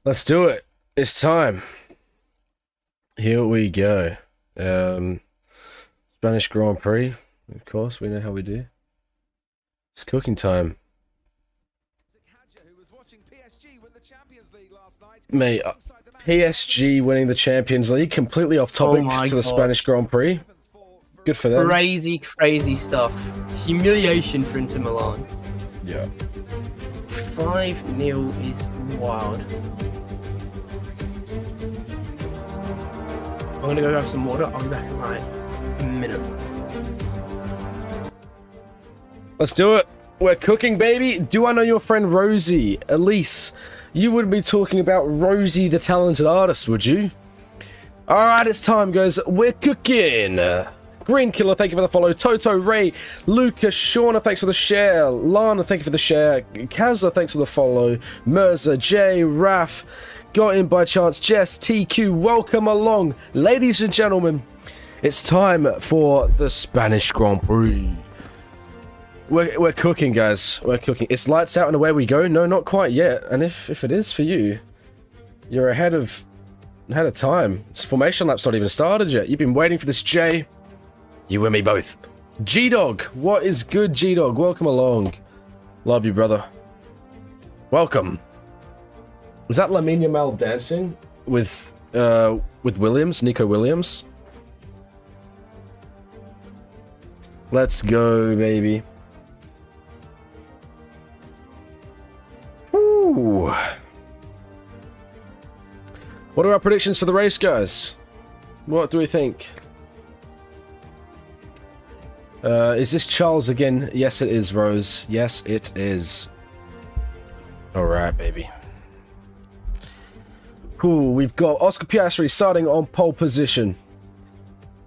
Let's do it. It's time. Here we go. Spanish Grand Prix. Of course, we know how we do. It's cooking time. Mate, PSG winning the Champions League, completely off topic to the Spanish Grand Prix. Good for them. Crazy, crazy stuff. Humiliation for Inter Milan. Yeah. 5-0 is wild. I'm gonna go grab some water. I'll be back in like a minute. Let's do it. We're cooking, baby. Do I know your friend Rosie? Elise, you wouldn't be talking about Rosie the talented artist, would you? Alright, it's time, guys. We're cooking. Green Killer, thank you for the follow. Toto, Ray, Lucas, Shauna, thanks for the share. Lana, thank you for the share. Kazza, thanks for the follow. Mirza, Jay, Raf, got in by chance. Jess, TQ, welcome along. Ladies and gentlemen, it's time for the Spanish Grand Prix. We're cooking, guys. We're cooking. It's lights out and away we go. No, not quite yet. And if it is for you, you're ahead of time. This formation lap's not even started yet. You've been waiting for this, Jay. You and me both. G-Dog, what is good, G-Dog? Welcome along. Love you, brother. Welcome. Is that Lamine Yamal dancing with Williams, Nico Williams? Let's go, baby. Ooh. What are our predictions for the race, guys? What do we think? Is this Charles again? Yes, it is, Rose. Yes, it is. Alright, baby. Cool, we've got Oscar Piastri starting on pole position.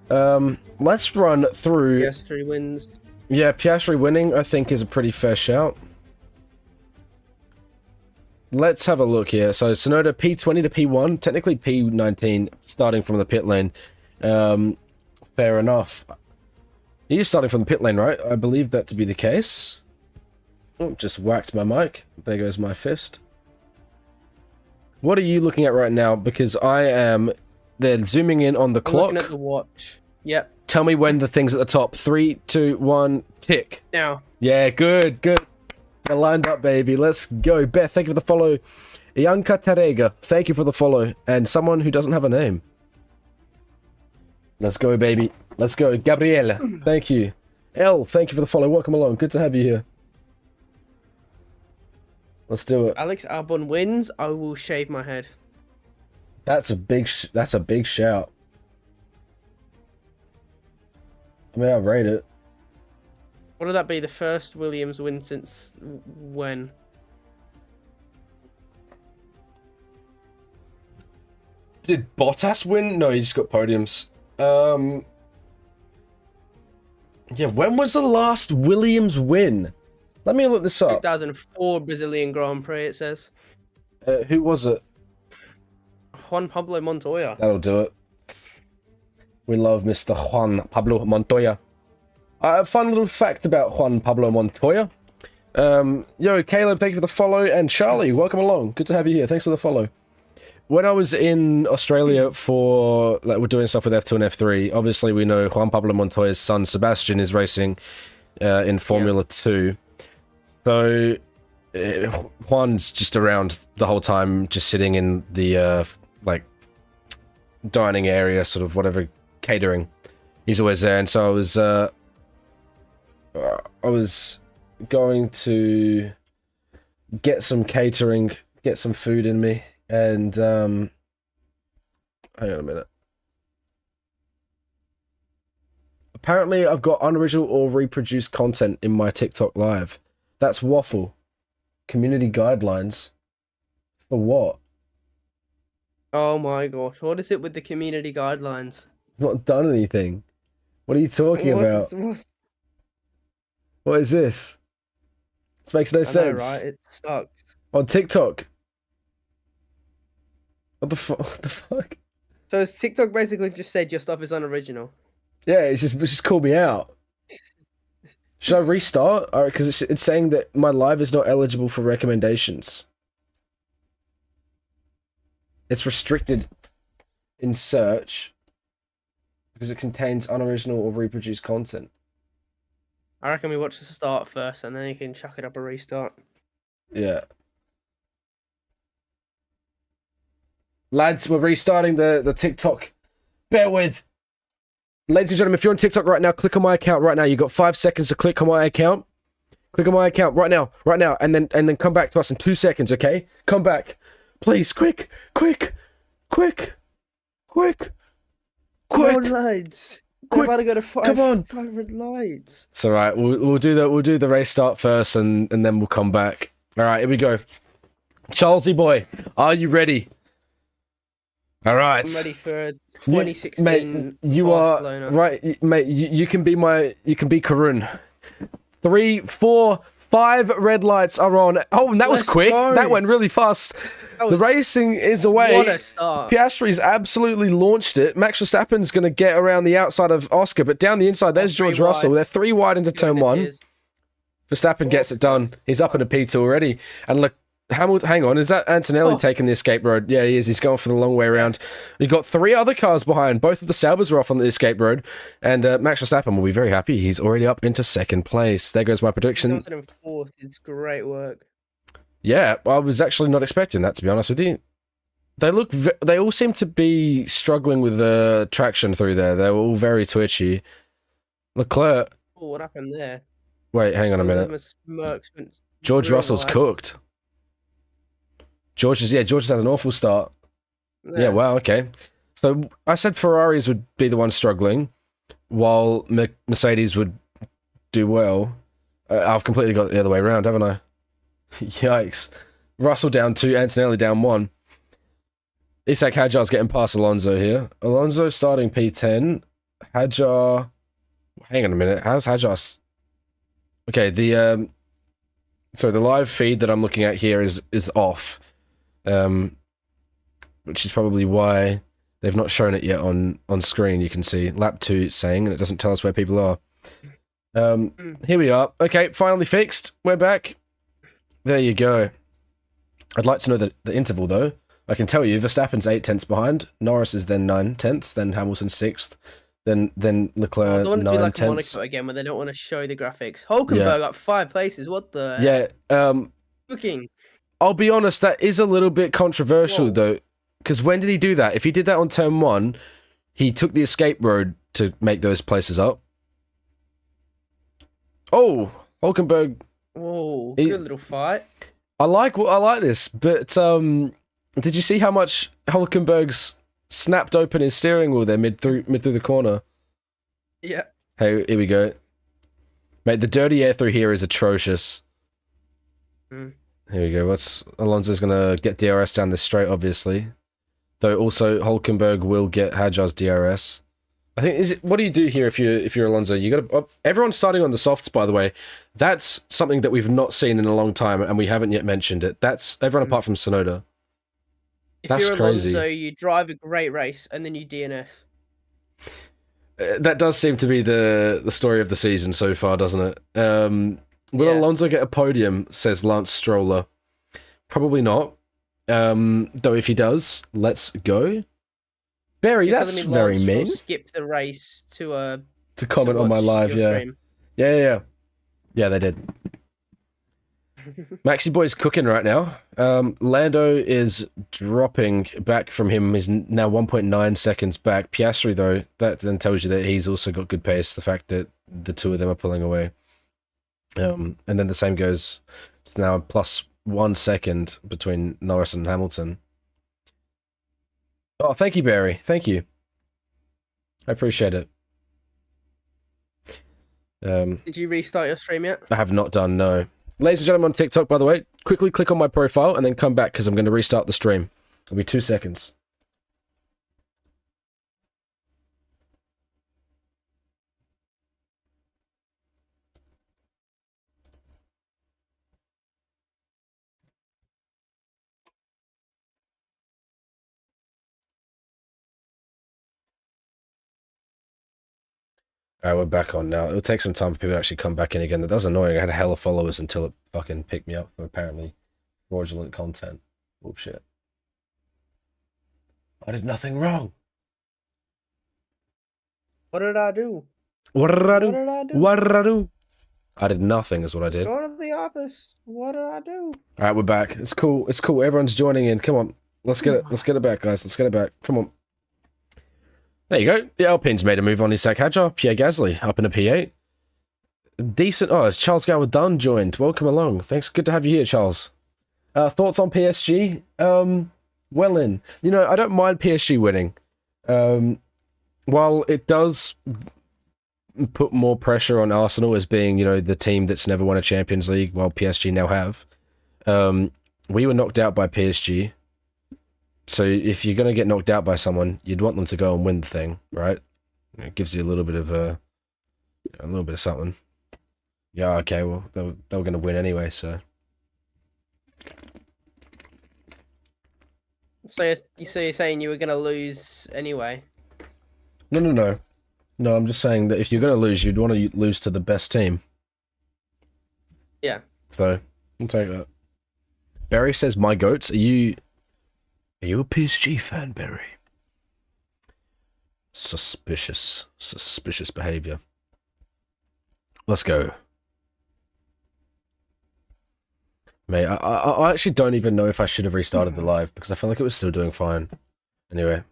Let's run through... Piastri wins. Yeah, Piastri winning, I think, is a pretty fair shout. Let's have a look here. So, Tsunoda P20 to P1, technically P19, starting from the pit lane. Fair enough. He's starting from the pit lane, right? I believe that to be the case. Oh, just whacked my mic. There goes my fist. What are you looking at right now? Because I am... They're zooming in on the clock. Looking at the watch. Yep. Tell me when the thing's at the top. 3, 2, 1, tick. Now. Yeah, good, good. They're lined up, baby. Let's go. Beth, thank you for the follow. Ianka Tarega, thank you for the follow. And someone who doesn't have a name. Let's go, baby. Let's go. Gabriela, thank you. Elle, thank you for the follow. Welcome along. Good to have you here. Let's do it. Alex Albon wins. I will shave my head. That's a big shout. I mean, I rate it. What would that be? The first Williams win since when? Did Bottas win? No, he just got podiums. Yeah, when was the last Williams win? Let me look this up. 2004 Brazilian Grand Prix, it says. Who was it? Juan Pablo Montoya. That'll do it. We love Mr. Juan Pablo Montoya. A fun little fact about Juan Pablo Montoya. Yo, Caleb, thank you for the follow. And Charlie, welcome along. Good to have you here. Thanks for the follow. When I was in Australia for, like, we're doing stuff with F2 and F3, obviously we know Juan Pablo Montoya's son, Sebastian, is racing in Formula 2. So, Juan's just around the whole time, just sitting in the, like, dining area, sort of whatever, catering. He's always there, and so I was going to get some catering, get some food in me, and, hang on a minute. Apparently, I've got unoriginal or reproduced content in my TikTok live. That's waffle. Community guidelines. For what? Oh my gosh, what is it with the community guidelines? I've not done anything. What are you talking about? What is this? This makes no sense. Know, right? It sucks. On TikTok. What the fuck? What the fuck? So has TikTok basically just said your stuff is unoriginal? Yeah, it's just called me out. Should I restart? Alright, because it's saying that my live is not eligible for recommendations. It's restricted in search because it contains unoriginal or reproduced content. I reckon we watch the start first, and then you can chuck it up a restart. Yeah. Lads, we're restarting the TikTok. Bear with. Ladies and gentlemen, if you're on TikTok right now, click on my account right now. You've got 5 seconds to click on my account. Click on my account right now, and then come back to us in 2 seconds, okay? Come back. Please, quick. Come on, lads. We're Quick. about to go to Come on. 500 lights. It's alright, we'll do that. We'll do the race start first and then we'll come back. Alright, here we go. Charlesy boy, are you ready? Alright. I'm ready for 2016 mate, you Barcelona. are right, mate. You can be Karun. 3, 4, 5 red lights are on. Oh, and that was Let's quick. go. That went really fast. The racing is away. What a start. Piastri's absolutely launched it. Max Verstappen's going to get around the outside of Oscar, but down the inside, there's George Russell. They're 3 wide into turn 1. Verstappen gets it done. He's up in a P2 already. And look, Hamilton, hang on, is that Antonelli taking the escape road? Yeah, he is. He's going for the long way around. We've got 3 other cars behind. Both of the Saubers are off on the escape road. And Max Verstappen will be very happy. He's already up into 2nd place. There goes my prediction. Johnson in 4th is great work. Yeah, I was actually not expecting that, to be honest with you. They all seem to be struggling with the traction through there. They're all very twitchy. Leclerc. Oh, what happened there? Wait, hang on a minute. George Russell's cooked. George has had an awful start. Yeah, wow, okay. So I said Ferraris would be the ones struggling, while Mercedes would do well. I've completely got it the other way around, haven't I? Yikes. Russell down 2, Antonelli down 1. Isak Hadjar's getting past Alonso here. Alonso starting P10. Hadjar... Hang on a minute. How's Hadjar... Okay, the live feed that I'm looking at here is off. Which is probably why they've not shown it yet on screen. You can see lap 2 saying, and it doesn't tell us where people are. Here we are. Okay, finally fixed. We're back. There you go. I'd like to know the interval, though. I can tell you, Verstappen's 8 tenths behind. Norris is then 9 tenths. Then Hamilton 6th. Then Leclerc 9 tenths. Monaco again, where they don't want to show the graphics. Hulkenberg up 5 places. What the? Yeah. Cooking. I'll be honest. That is a little bit controversial, though, because when did he do that? If he did that on turn 1, he took the escape road to make those places up. Oh, Hulkenberg. Whoa, good little fight. I like this, but did you see how much Hulkenberg's snapped open his steering wheel there mid through the corner? Yeah. Hey, here we go. Mate, the dirty air through here is atrocious. Here we go. Alonso's gonna get DRS down this straight, obviously. Though also Hulkenberg will get Hadjar's DRS. I think what do you do here if you're Alonso? You got to everyone's starting on the softs, by the way. That's something that we've not seen in a long time, and we haven't yet mentioned it. That's everyone apart from Sonoda. If you're Alonso, you drive a great race and then you DNF. That does seem to be the story of the season so far, doesn't it? Will Alonso get a podium? Says Lance Stroller. Probably not. Though if he does, let's go. Barry, that's very mean. Skip the race to comment on my live, yeah. Yeah, they did. Maxi Boy's cooking right now. Lando is dropping back from him. He's now 1.9 seconds back. Piastri, though, that then tells you that he's also got good pace. The fact that the two of them are pulling away. And then the same goes. It's now plus 1 second between Norris and Hamilton. Oh, thank you, Barry. Thank you. I appreciate it. Did you restart your stream yet? I have not done, no. Ladies and gentlemen on TikTok, by the way, quickly click on my profile and then come back because I'm going to restart the stream. It'll be 2 seconds. Alright, we're back on now. It'll take some time for people to actually come back in again. That was annoying. I had a hell of followers until it fucking picked me up for apparently fraudulent content. Oh shit. I did nothing wrong. What did I do? What did I What do? did I do? What did I do? I did nothing is what I did. Go to the office. What did I do? Alright, we're back. It's cool. It's cool. Everyone's joining in. Come on. Let's get it. Let's get it back, guys. Let's get it back. Come on. There you go. The Alpine's made a move on Isak Hadjar. Pierre Gasly up in a P8. Decent. Oh, it's Charles Gower Dunn joined. Welcome along. Thanks. Good to have you here, Charles. Thoughts on PSG? Well in. You know, I don't mind PSG winning. While it does put more pressure on Arsenal as being, you know, the team that's never won a Champions League, while PSG now have. We were knocked out by PSG. So if you're going to get knocked out by someone, you'd want them to go and win the thing, right? It gives you a little bit of something. Yeah, okay, well, they were going to win anyway, so. So you're saying you were gonna lose anyway? No. No, I'm just saying that if you're going to lose, you'd want to lose to the best team. Yeah. So, I'll take that. Barry says, my goats, are you a PSG fan, Barry? Suspicious behavior. Let's go. Mate, I actually don't even know if I should have restarted the live because I felt like it was still doing fine. Anyway,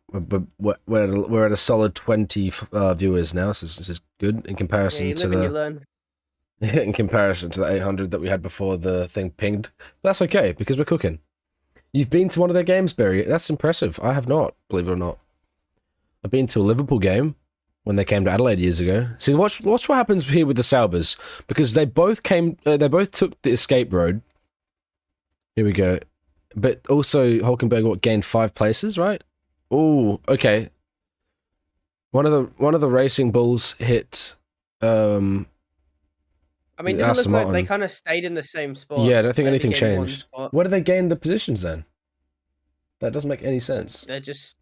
we're at a solid 20 viewers now, so this is good in comparison to you learn. in comparison to the 800 that we had before the thing pinged. But that's okay because we're cooking. You've been to one of their games, Barry. That's impressive. I have not, believe it or not. I've been to a Liverpool game when they came to Adelaide years ago. See, watch what happens here with the Saubers because they both took the escape road. Here we go. But also Hulkenberg gained 5 places, right? Oh, okay. One of the racing bulls hit I mean, it doesn't Aston look like Martin. they kind of stayed in the same spot. Yeah, I don't think They anything gained one changed. spot. Where did they gain the positions then? That doesn't make any sense. They're just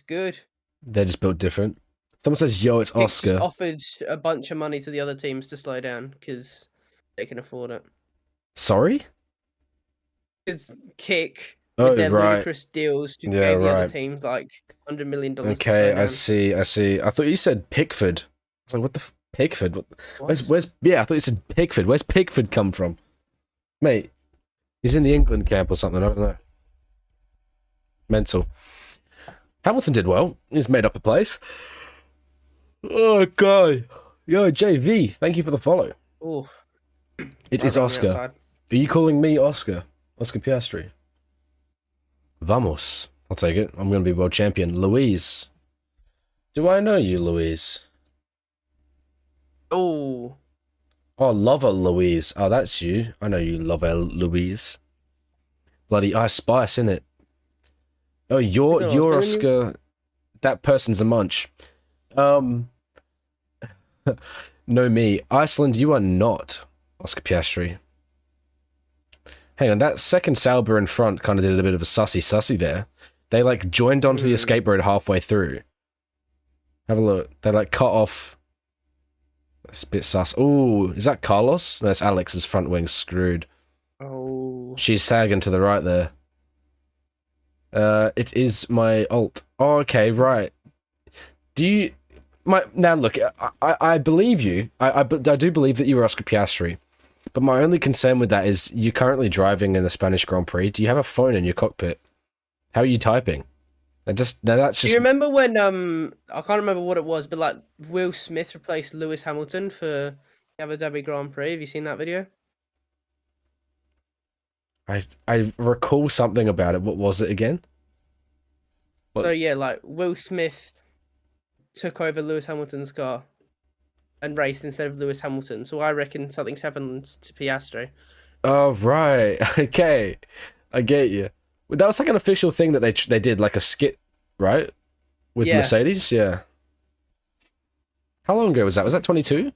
good. They're just built different. Someone says, yo, it's Pick just Oscar. offered a bunch of money to the other teams to slow down because they can afford it. Sorry? Because Kick, Oh, with their right. ludicrous deals, just Yeah, gave the other right. teams like $100 million. Okay, to I slow see. I thought you said Pickford. I was like, what the Pickford? down. Where's yeah, I thought you said Pickford. Where's Pickford come from? Mate, he's in the England camp or something, I don't know. Mental. Hamilton did well. He's made up a place. Oh, God. Yo, JV, thank you for the follow. Oh, It is Oscar. Are you calling me Oscar? Oscar Piastri. Vamos. I'll take it. I'm going to be world champion. Louise. Do I know you, Louise? Oh, Lover Louise. Oh, that's you. I know you, Lover Louise. Bloody Ice Spice, innit? Oh, you're Oscar. That person's a munch. No, me. Iceland, you are not Oscar Piastri. Hang on, that second Sauber in front kind of did a bit of a sussy there. They like joined onto the escape road halfway through. Have a look. They like cut off. That's a bit sus. Ooh, is that Carlos? No, that's Alex's front wing screwed. oh. She's sagging to the right there. It is my alt. Oh, okay, right. Do you... Now, look, I believe you. I do believe that you were Oscar Piastri. But my only concern with that is you're currently driving in the Spanish Grand Prix. Do you have a phone in your cockpit? How are you typing? That's just... Do you remember when I can't remember what it was, but like Will Smith replaced Lewis Hamilton for Abu Dhabi Grand Prix? Have you seen that video? I recall something about it. What was it again? What? So yeah, like Will Smith took over Lewis Hamilton's car and raced instead of Lewis Hamilton. So I reckon something's happened to Piastri. Oh, right. Okay. I get you. Well, that was like an official thing that they did, like a skit, right? With Mercedes? Yeah. How long ago was that? Was that 22?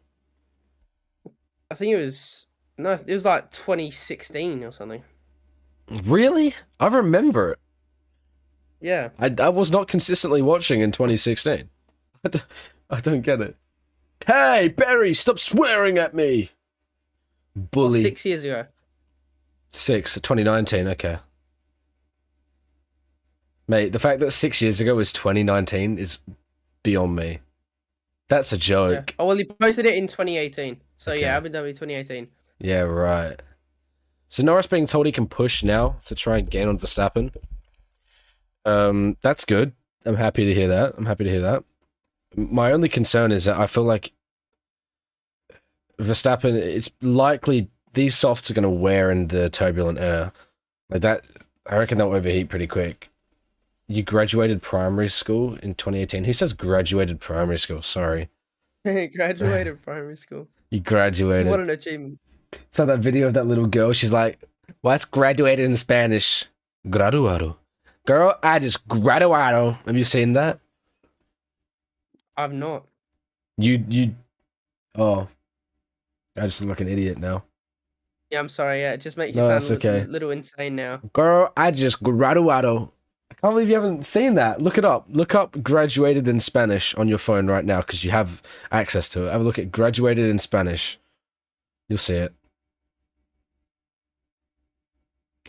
I think it was like 2016 or something. Really? I remember it. Yeah. I was not consistently watching in 2016. I don't get it. Hey, Barry, stop swearing at me! Bully. 6 years ago. 2019, okay. Mate, the fact that 6 years ago was 2019 is beyond me. That's a Yeah. joke. Oh well, he posted it in 2018. So Okay. yeah, Abu Dhabi 2018. Yeah, right. So Norris being told he can push now to try and gain on Verstappen. That's good. I'm happy to hear that. My only concern is that I feel like Verstappen, it's likely these softs are going to wear in the turbulent air. Like that, I reckon they'll overheat pretty quick. You graduated primary school in 2018. Who says graduated primary school? Sorry. Graduated primary school. You graduated. What an achievement. Saw that video of that little girl. She's like, what's graduated in Spanish? Graduado. Girl, I just graduado. Have you seen that? I've not. Oh, I just look like an idiot now. Yeah, I'm sorry. Yeah, it just makes you No, sound that's okay. a little insane now. Girl, I just graduado. I can't believe you haven't seen that. Look it up. Look up graduated in Spanish on your phone right now because you have access to it. Have a look at graduated in Spanish. You'll see it.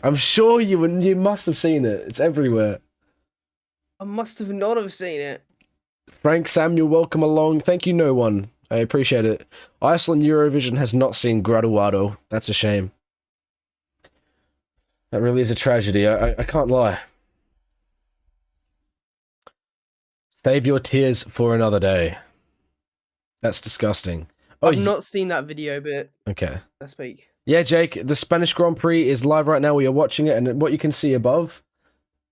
I'm sure you must have seen it. It's everywhere. I must have not have seen it. Frank Samuel, welcome along. Thank you, no one. I appreciate it. Iceland Eurovision has not seen Graduado. That's a shame. That really is a tragedy. I can't lie. Save your tears for another day. That's disgusting. Oh, I've not seen that video, but okay. let's speak. Yeah, Jake, the Spanish Grand Prix is live right now. We are watching it, and what you can see above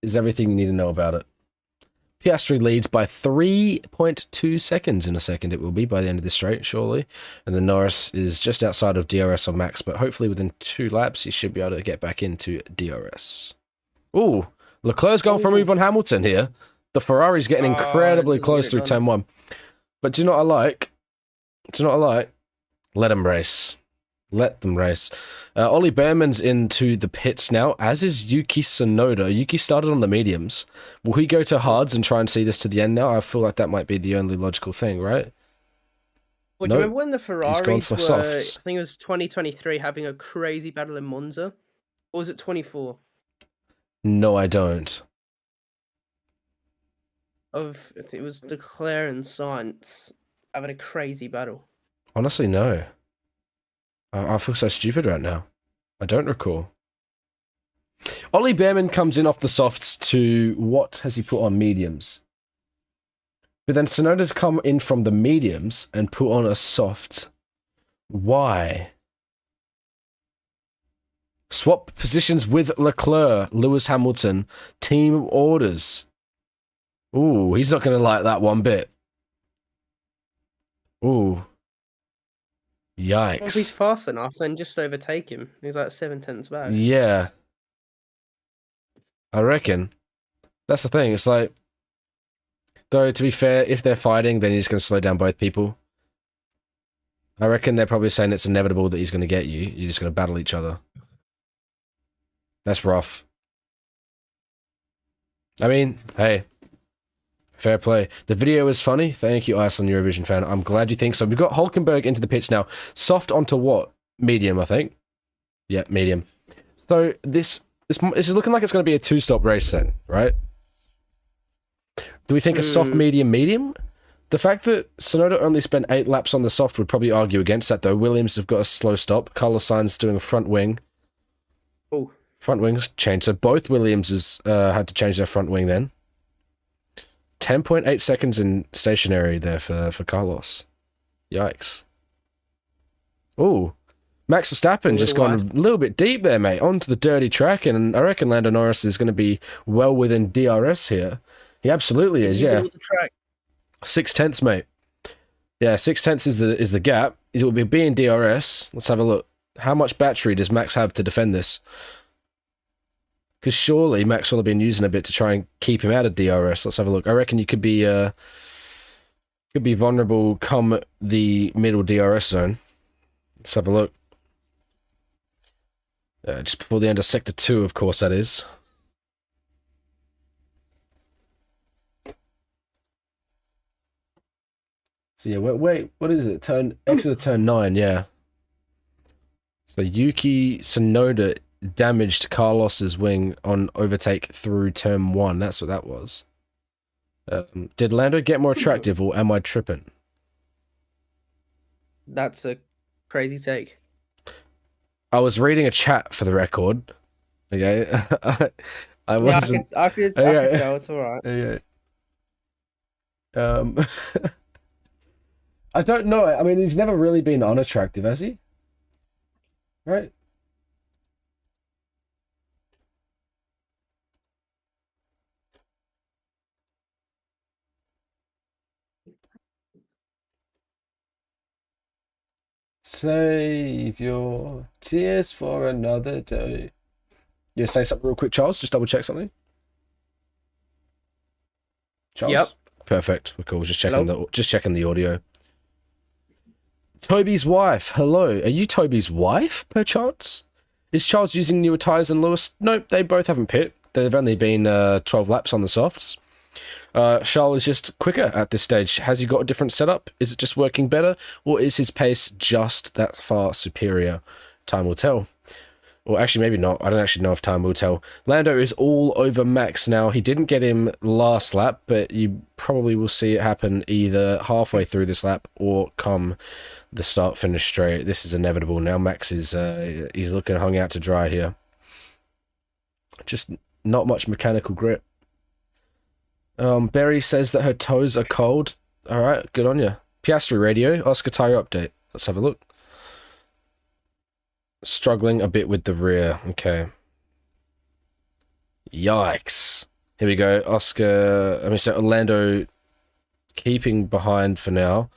is everything you need to know about it. Piastri leads by 3.2 seconds in a second. It will be by the end of this straight, surely. And then Norris is just outside of DRS on Max, but hopefully within 2 laps, he should be able to get back into DRS. Ooh, Leclerc's going for a move on Hamilton here. The Ferrari's getting incredibly close through turn 1. But do you know what I like? Do you know what I like? Let them race. Let them race. Ollie Behrman's into the pits now, as is Yuki Tsunoda. Yuki started on the mediums. Will he go to hards and try and see this to the end now? I feel like that might be the only logical thing, right? Well, do you remember when the Ferraris gone for were, softs. I think it was 2023, having a crazy battle in Monza? Or was it 24? No, I don't. It was Leclerc and Sainz having a crazy battle. Honestly, no. I feel so stupid right now. I don't recall. Ollie Behrman comes in off the softs to, what has he put on mediums? But then Tsunoda's come in from the mediums and put on a soft. Why? Swap positions with Leclerc, Lewis Hamilton, team orders. Ooh, he's not going to like that one bit. Ooh. Yikes. Well, if he's fast enough, then just overtake him. He's like 7/10 back. Yeah. I reckon. That's the thing. It's like, though, to be fair, if they're fighting, then he's going to slow down both people. I reckon they're probably saying it's inevitable that he's going to get you. You're just going to battle each other. That's rough. I mean, hey. Fair play. The video is funny. Thank you, Iceland Eurovision fan. I'm glad you think so. We've got Hulkenberg into the pits now. Soft onto what? Medium, I think. Yeah, medium. So this is looking like it's going to be a 2-stop race then, right? Do we think a soft, medium, medium? The fact that Tsunoda only spent 8 laps on the soft would probably argue against that, though. Williams have got a slow stop. Carlos Sainz doing a front wing. Oh. Front wings changed. So both Williamses had to change their front wing then. 10.8 seconds in stationary there for Carlos. Yikes. Ooh. Max Verstappen just gone a little bit deep there, mate. Onto the dirty track, and I reckon Lando Norris is going to be well within DRS here. He absolutely is, yeah. 0.6, mate. Yeah, 0.6 is the gap. It will be in DRS. Let's have a look. How much battery does Max have to defend this? Because surely Max will have been using a bit to try and keep him out of DRS. Let's have a look. I reckon you could be vulnerable come the middle DRS zone. Let's have a look. Just before the end of Sector 2, of course, that is. So yeah, wait, what is it? Exit of turn 9, yeah. So Yuki Tsunoda damaged Carlos's wing on overtake through turn 1. That's what that was. Did Lando get more attractive, or am I tripping? That's a crazy take. I was reading a chat for the record. Okay, I wasn't. I could tell. It's all right. Okay. I don't know. I mean, he's never really been unattractive, has he? Right? Save your tears for another day. You say something real quick, Charles? Just double check something. Charles? Yep. Perfect. We're cool. Just checking the audio. Toby's wife. Hello. Are you Toby's wife, perchance? Is Charles using newer tyres than Lewis? Nope, they both haven't pit. They've only been 12 laps on the softs. Charles is just quicker at this stage. Has he got a different setup? Is it just working better? Or is his pace just that far superior? Time will tell. Or actually, maybe not. I don't actually know if time will tell. Lando is all over Max now. He didn't get him last lap, but you probably will see it happen either halfway through this lap or come the start-finish straight. This is inevitable. Now Max is he's looking hung out to dry here. Just not much mechanical grip. Berry says that her toes are cold. All right, good on you. Piastri radio, Oscar tire update. Let's have a look. Struggling a bit with the rear. Okay. Yikes. Here we go. Oscar, so Orlando keeping behind for now.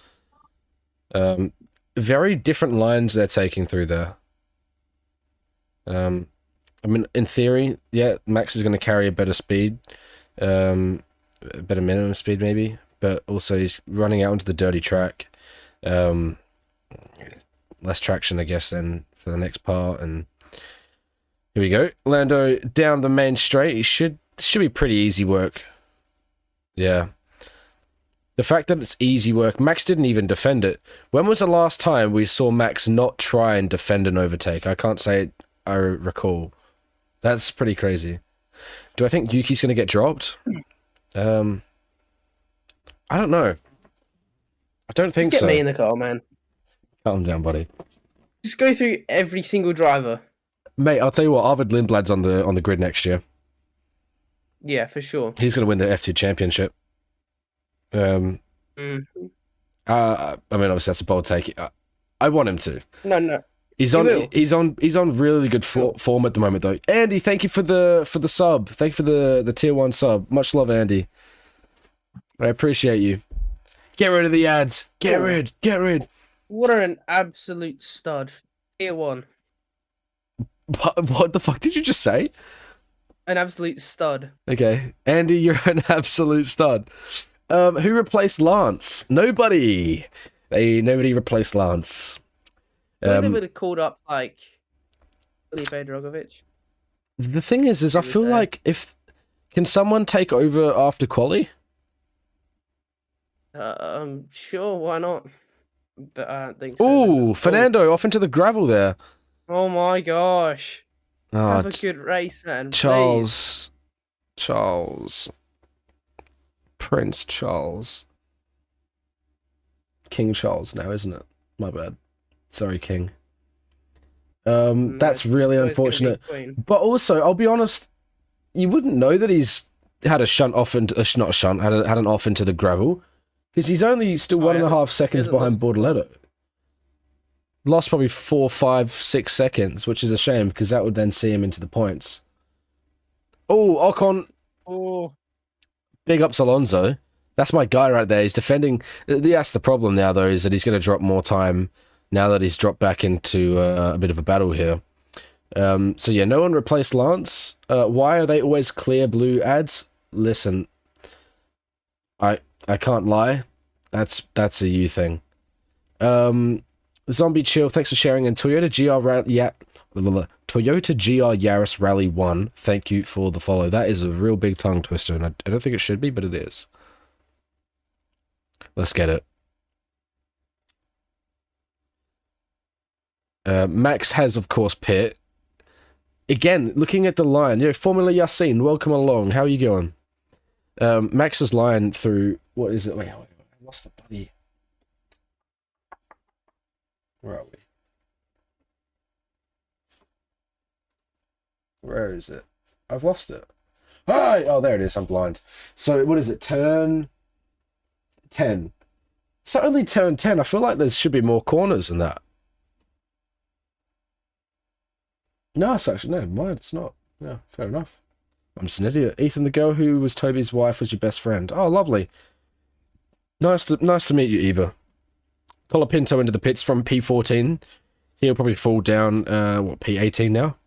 Very different lines they're taking through there. I mean, in theory, yeah, Max is going to carry a better speed. A better minimum speed maybe, but also he's running out onto the dirty track. Less traction, I guess, then for the next part. And here we go. Lando down the main straight. He should be pretty easy work. Yeah. The fact that it's easy work, Max didn't even defend it. When was the last time we saw Max not try and defend an overtake? I can't say I recall. That's pretty crazy. Do I think Yuki's going to get dropped? I don't know. I don't think Just so. get me in the car, man. Calm down, buddy. Just go through every single driver. Mate, I'll tell you what, Arvid Lindblad's on the grid next year. Yeah, for sure. He's going to win the F2 championship. I mean, obviously that's a bold take. I want him to. No. He's on really good form at the moment though. Andy, thank you for the sub. Thank you for the tier 1 sub. Much love, Andy. I appreciate you. Get rid of the ads. Get rid. What an absolute stud. Tier 1. What the fuck did you just say? An absolute stud. Okay. Andy, you're an absolute stud. Who replaced Lance? Nobody. Nobody replaced Lance. They would have called up like Felipe Drogovic. The thing is I feel like can someone take over after quali? Sure, why not? But I don't think so. Ooh, Fernando off into the gravel there. Oh my gosh. Oh, Have a good race, man. Charles. Prince Charles. King Charles now, isn't it? My bad. Sorry, King. That's really unfortunate. But also, I'll be honest, you wouldn't know that he's had a shunt off into not a shunt, had an off into the gravel, because he's only still 1.5 seconds behind Bortoletto. Lost probably 4, 5, 6 seconds, which is a shame because that would then see him into the points. Oh, Ocon. Oh, Big ups Alonso. That's my guy right there. He's defending. That's the problem now, though, is that he's going to drop more time now that he's dropped back into a bit of a battle here. So yeah, no one replaced Lance. Why are they always clear blue ads? Listen, I can't lie. That's a you thing. Zombie Chill, thanks for sharing. And Toyota GR Yaris Rally 1, thank you for the follow. That is a real big tongue twister, and I don't think it should be, but it is. Let's get it. Max has, of course, pit. again, looking at the line, Formula Yassine, welcome along. How are you going? Max's line through, what is it? Wait, I lost the bloody... Where are we? Where is it? I've lost it. Hi! Oh, there it is. I'm blind. So, what is it? Turn 10. It's not only turn 10. I feel like there should be more corners than that. No, it's actually, no, mine, it's not. Yeah, fair enough. I'm just an idiot. Ethan, the girl who was Toby's wife, was your best friend. Oh, lovely. Nice to meet you, Eva. Colapinto into the pits from P14. He'll probably fall down, P18 now?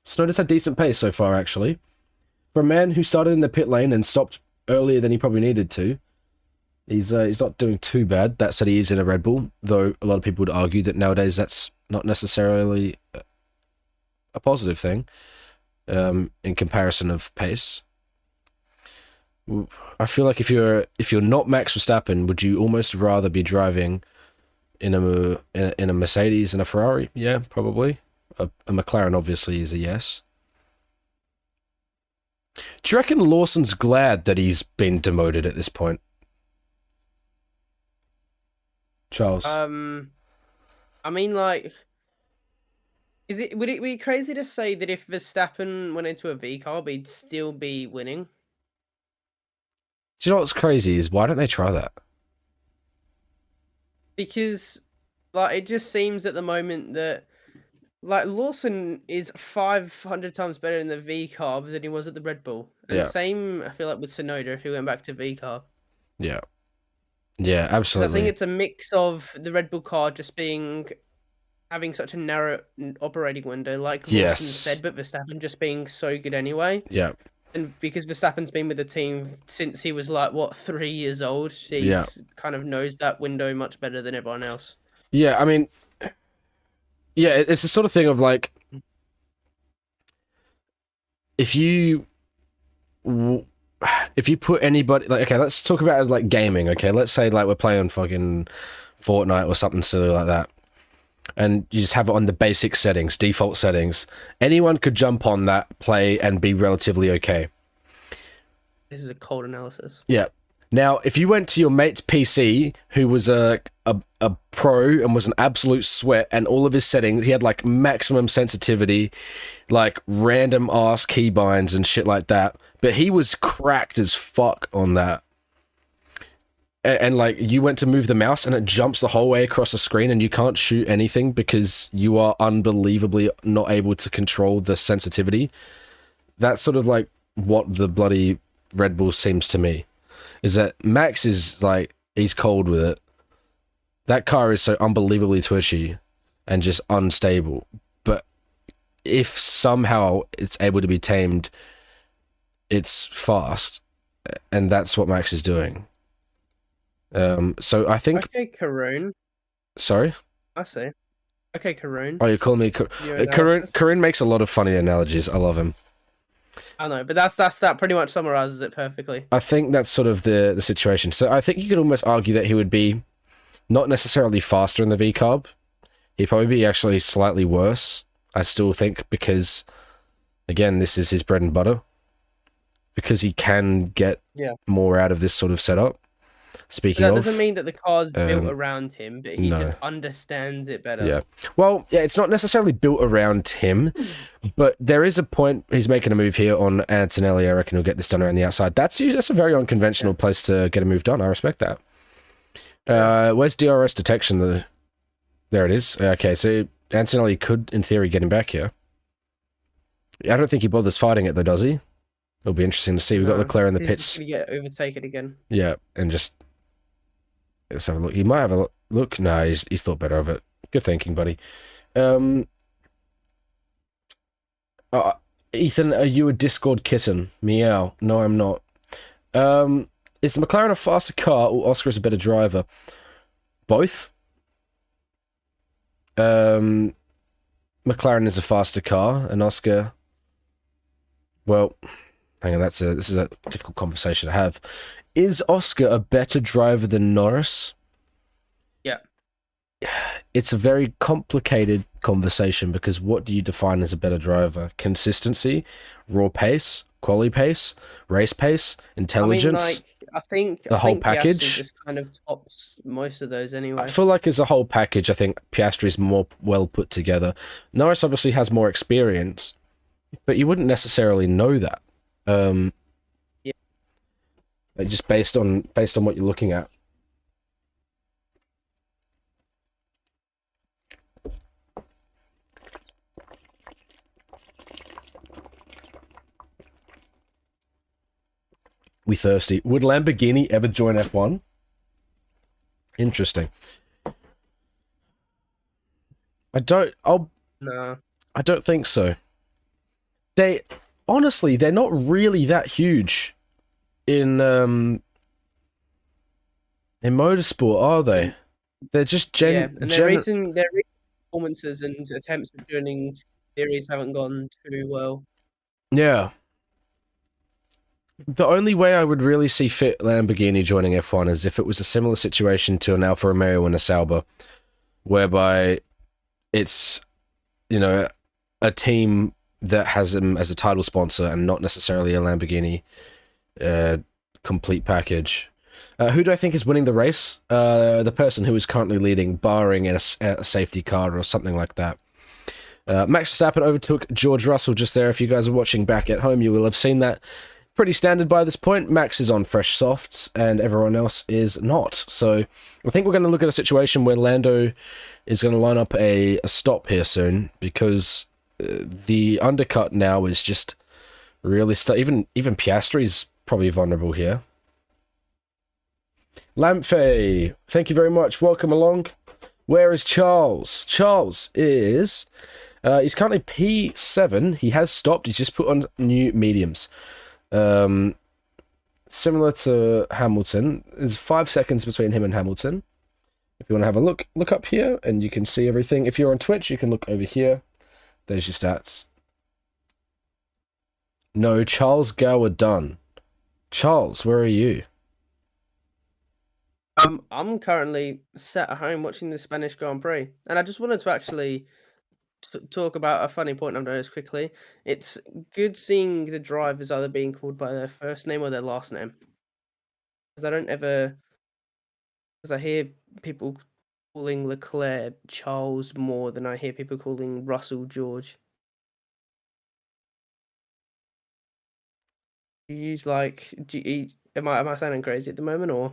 Snowden's had decent pace so far, actually. For a man who started in the pit lane and stopped earlier than he probably needed to, he's not doing too bad. That said, he is in a Red Bull, though a lot of people would argue that nowadays that's not necessarily a positive thing in comparison of pace. I feel like if you're not Max Verstappen, would you almost rather be driving in a Mercedes and a Ferrari? Yeah, probably. A McLaren obviously is a yes. Do you reckon Lawson's glad that he's been demoted at this point? Charles. I mean, like, would it be crazy to say that if Verstappen went into a V car, he'd still be winning? Do you know what's crazy is why don't they try that? Because, like, it just seems at the moment that, like, Lawson is 500 times better in the V car than he was at the Red Bull. And same, I feel like, with Tsunoda if he went back to V car. Yeah. Yeah, absolutely. I think it's a mix of the Red Bull car just having such a narrow operating window, like Lawson said, but Verstappen just being so good anyway. Yeah. And because Verstappen's been with the team since he was like, 3 years old, he's kind of knows that window much better than everyone else. Yeah, I mean, yeah, it's the sort of thing of like, if you put anybody, like, okay, let's talk about it like gaming, okay? Let's say like we're playing fucking Fortnite or something silly like that, and you just have it on the basic settings, default settings. Anyone could jump on that, play, and be relatively okay. This is a cold analysis. Yeah. Now, if you went to your mate's PC, who was a pro and was an absolute sweat, and all of his settings, he had like maximum sensitivity, like random ass keybinds and shit like that, but he was cracked as fuck on that. And like, you went to move the mouse and it jumps the whole way across the screen and you can't shoot anything because you are unbelievably not able to control the sensitivity. That's sort of like what the bloody Red Bull seems to me. Is that Max is like, he's cold with it. That car is so unbelievably twitchy and just unstable. But if somehow it's able to be tamed, it's fast. And that's what Max is doing. So I think... Okay, Karun. Sorry? I see. Okay, Karun. Oh, you're calling me... Karun makes a lot of funny analogies. I love him. I know, but that pretty much summarizes it perfectly. I think that's sort of the situation. So I think you could almost argue that he would be not necessarily faster in the V-carb. He'd probably be actually slightly worse, I still think, because, again, this is his bread and butter. Because he can get more out of this sort of setup. Speaking of... That doesn't mean that the car's built around him, but he just understands it better. Yeah. Well, yeah, it's not necessarily built around him, but there is a point, he's making a move here on Antonelli. I reckon he'll get this done around the outside. That's a very unconventional place to get a move done. I respect that. Where's DRS detection? There it is. Okay, so Antonelli could, in theory, get him back here. I don't think he bothers fighting it, though, does he? It'll be interesting to see. We've got Leclerc in the pits. He's going to get overtaken again. Yeah, and just... Let's have a look. He might have a look. No, he's thought better of it. Good thinking, buddy. Ethan, are you a Discord kitten? Meow. No, I'm not. Is the McLaren a faster car or Oscar is a better driver? Both. McLaren is a faster car, and Oscar... Well, hang on, this is a difficult conversation to have. Is Oscar a better driver than Norris? Yeah. It's a very complicated conversation, because what do you define as a better driver? Consistency, raw pace, quality pace, race pace, intelligence, I think the whole Piastri package? just kind of tops most of those I anyway. feel like as a whole package, I think Piastri's more well put together. Norris obviously has more experience, but you wouldn't necessarily know that. Yeah. Just based on what you're looking at. We thirsty. Would Lamborghini ever join F1? Interesting. No. I don't think so. Honestly, they're not really that huge in motorsport, are they? They're just and their recent performances and attempts at joining series haven't gone too well. Yeah. The only way I would really see fit Lamborghini joining F1 is if it was a similar situation to an Alfa Romeo and a Sauber, whereby it's, you know, a team that has them as a title sponsor and not necessarily a Lamborghini complete package. Who do I think is winning the race? The person who is currently leading, barring a safety car or something like that. Max Verstappen overtook George Russell just there. If you guys are watching back at home, you will have seen that. Pretty standard by this point. Max is on fresh softs and everyone else is not. So I think we're going to look at a situation where Lando is going to line up a stop here soon, because the undercut now is just really even Piastri's probably vulnerable here. Lampfe, thank you very much. Welcome along. Where is Charles? Charles is he's currently P7. He has stopped. He's just put on new mediums. Similar to Hamilton. There's 5 seconds between him and Hamilton. If you want to have a look up here and you can see everything. If you're on Twitch, you can look over here. There's your stats. No, Charles Gower done. Charles, where are you? I'm currently sat at home watching the Spanish Grand Prix, and I just wanted to actually talk about a funny point I've noticed quickly. It's good seeing the drivers either being called by their first name or their last name, because I hear people calling Leclerc Charles more than I hear people calling Russell George. You use am I sounding crazy at the moment, or?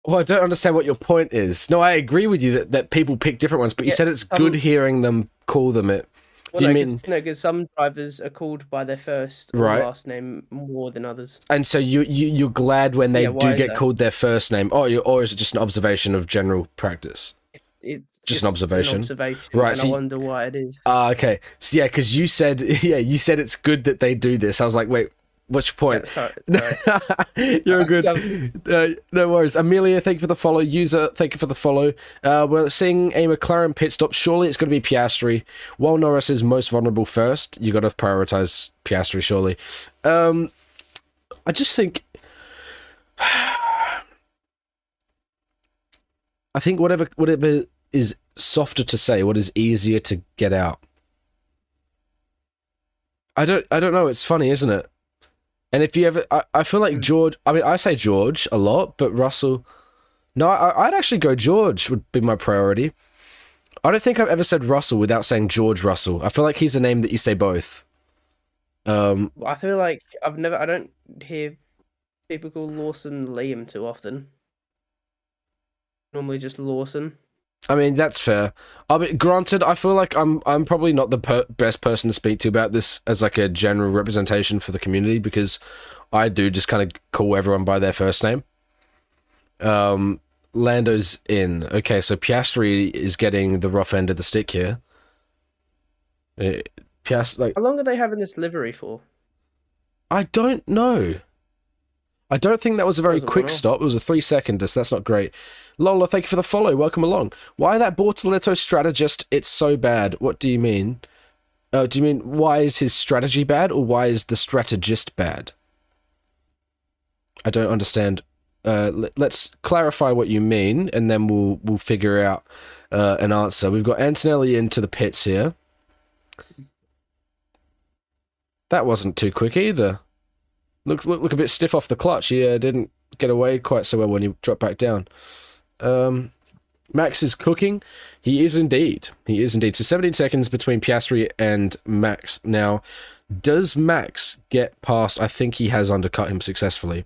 Well, I don't understand what your point is. No, I agree with you that people pick different ones, but you said it's good hearing them call them it. Well, do you mean? No, because some drivers are called by their first or last name more than others. And so you're glad when they do get called their first name, or is it just an observation of general practice? It's just an observation. Right. And I wonder why it is. Okay. So yeah, because you said it's good that they do this. I was like, wait. What's your point? Yeah, sorry. You're good. No worries. Amelia, thank you for the follow. User, thank you for the follow. We're seeing a McLaren pit stop. Surely it's going to be Piastri. While Norris is most vulnerable first, you got to prioritize Piastri, surely. I just think... I think whatever is softer to say, what is easier to get out. I don't know. It's funny, isn't it? And if you ever, I feel like George, I mean, I say George a lot, but Russell, no, I'd actually go George would be my priority. I don't think I've ever said Russell without saying George Russell. I feel like he's a name that you say both. I feel like I don't hear people call Lawson Liam too often. Normally just Lawson. I mean, that's fair. I mean, granted, I feel like I'm probably not the best person to speak to about this as like a general representation for the community, because I do just kind of call everyone by their first name. Lando's in. Okay, so Piastri is getting the rough end of the stick here. How long are they having this livery for? I don't know. I don't think that was a very quick stop. It was a 3-seconder, so that's not great. Lola, thank you for the follow. Welcome along. Why that Bortoletto strategist? It's so bad. What do you mean? Do you mean why is his strategy bad, or why is the strategist bad? I don't understand let's clarify what you mean, and then we'll figure out an answer. We've got Antonelli into the pits here. That wasn't too quick either. Look a bit stiff off the clutch. He didn't get away quite so well when he dropped back down. Max is cooking. He is indeed. So 17 seconds between Piastri and Max. Now, does Max get past? I think he has undercut him successfully.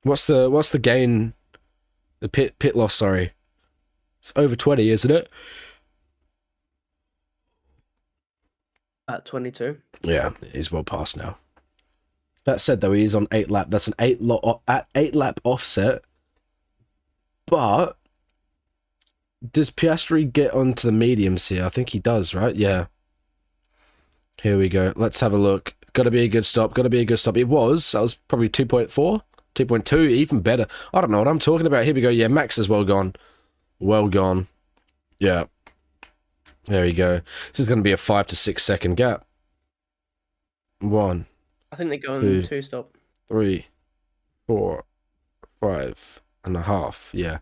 What's the gain? The pit loss, sorry. It's over 20, isn't it? At 22. Yeah, he's well past now. That said, though, he is on 8 lap. That's an 8 lap offset. But does Piastri get onto the mediums here? I think he does, right? Yeah. Here we go. Let's have a look. Got to be a good stop. It was. That was probably 2.4, 2.2, even better. I don't know what I'm talking about. Here we go. Yeah, Max is well gone. Well gone. Yeah. There we go. This is going to be a 5 to 6 second gap. 1. I think they go on 2 stop. 3, 4, 5.5. Yeah.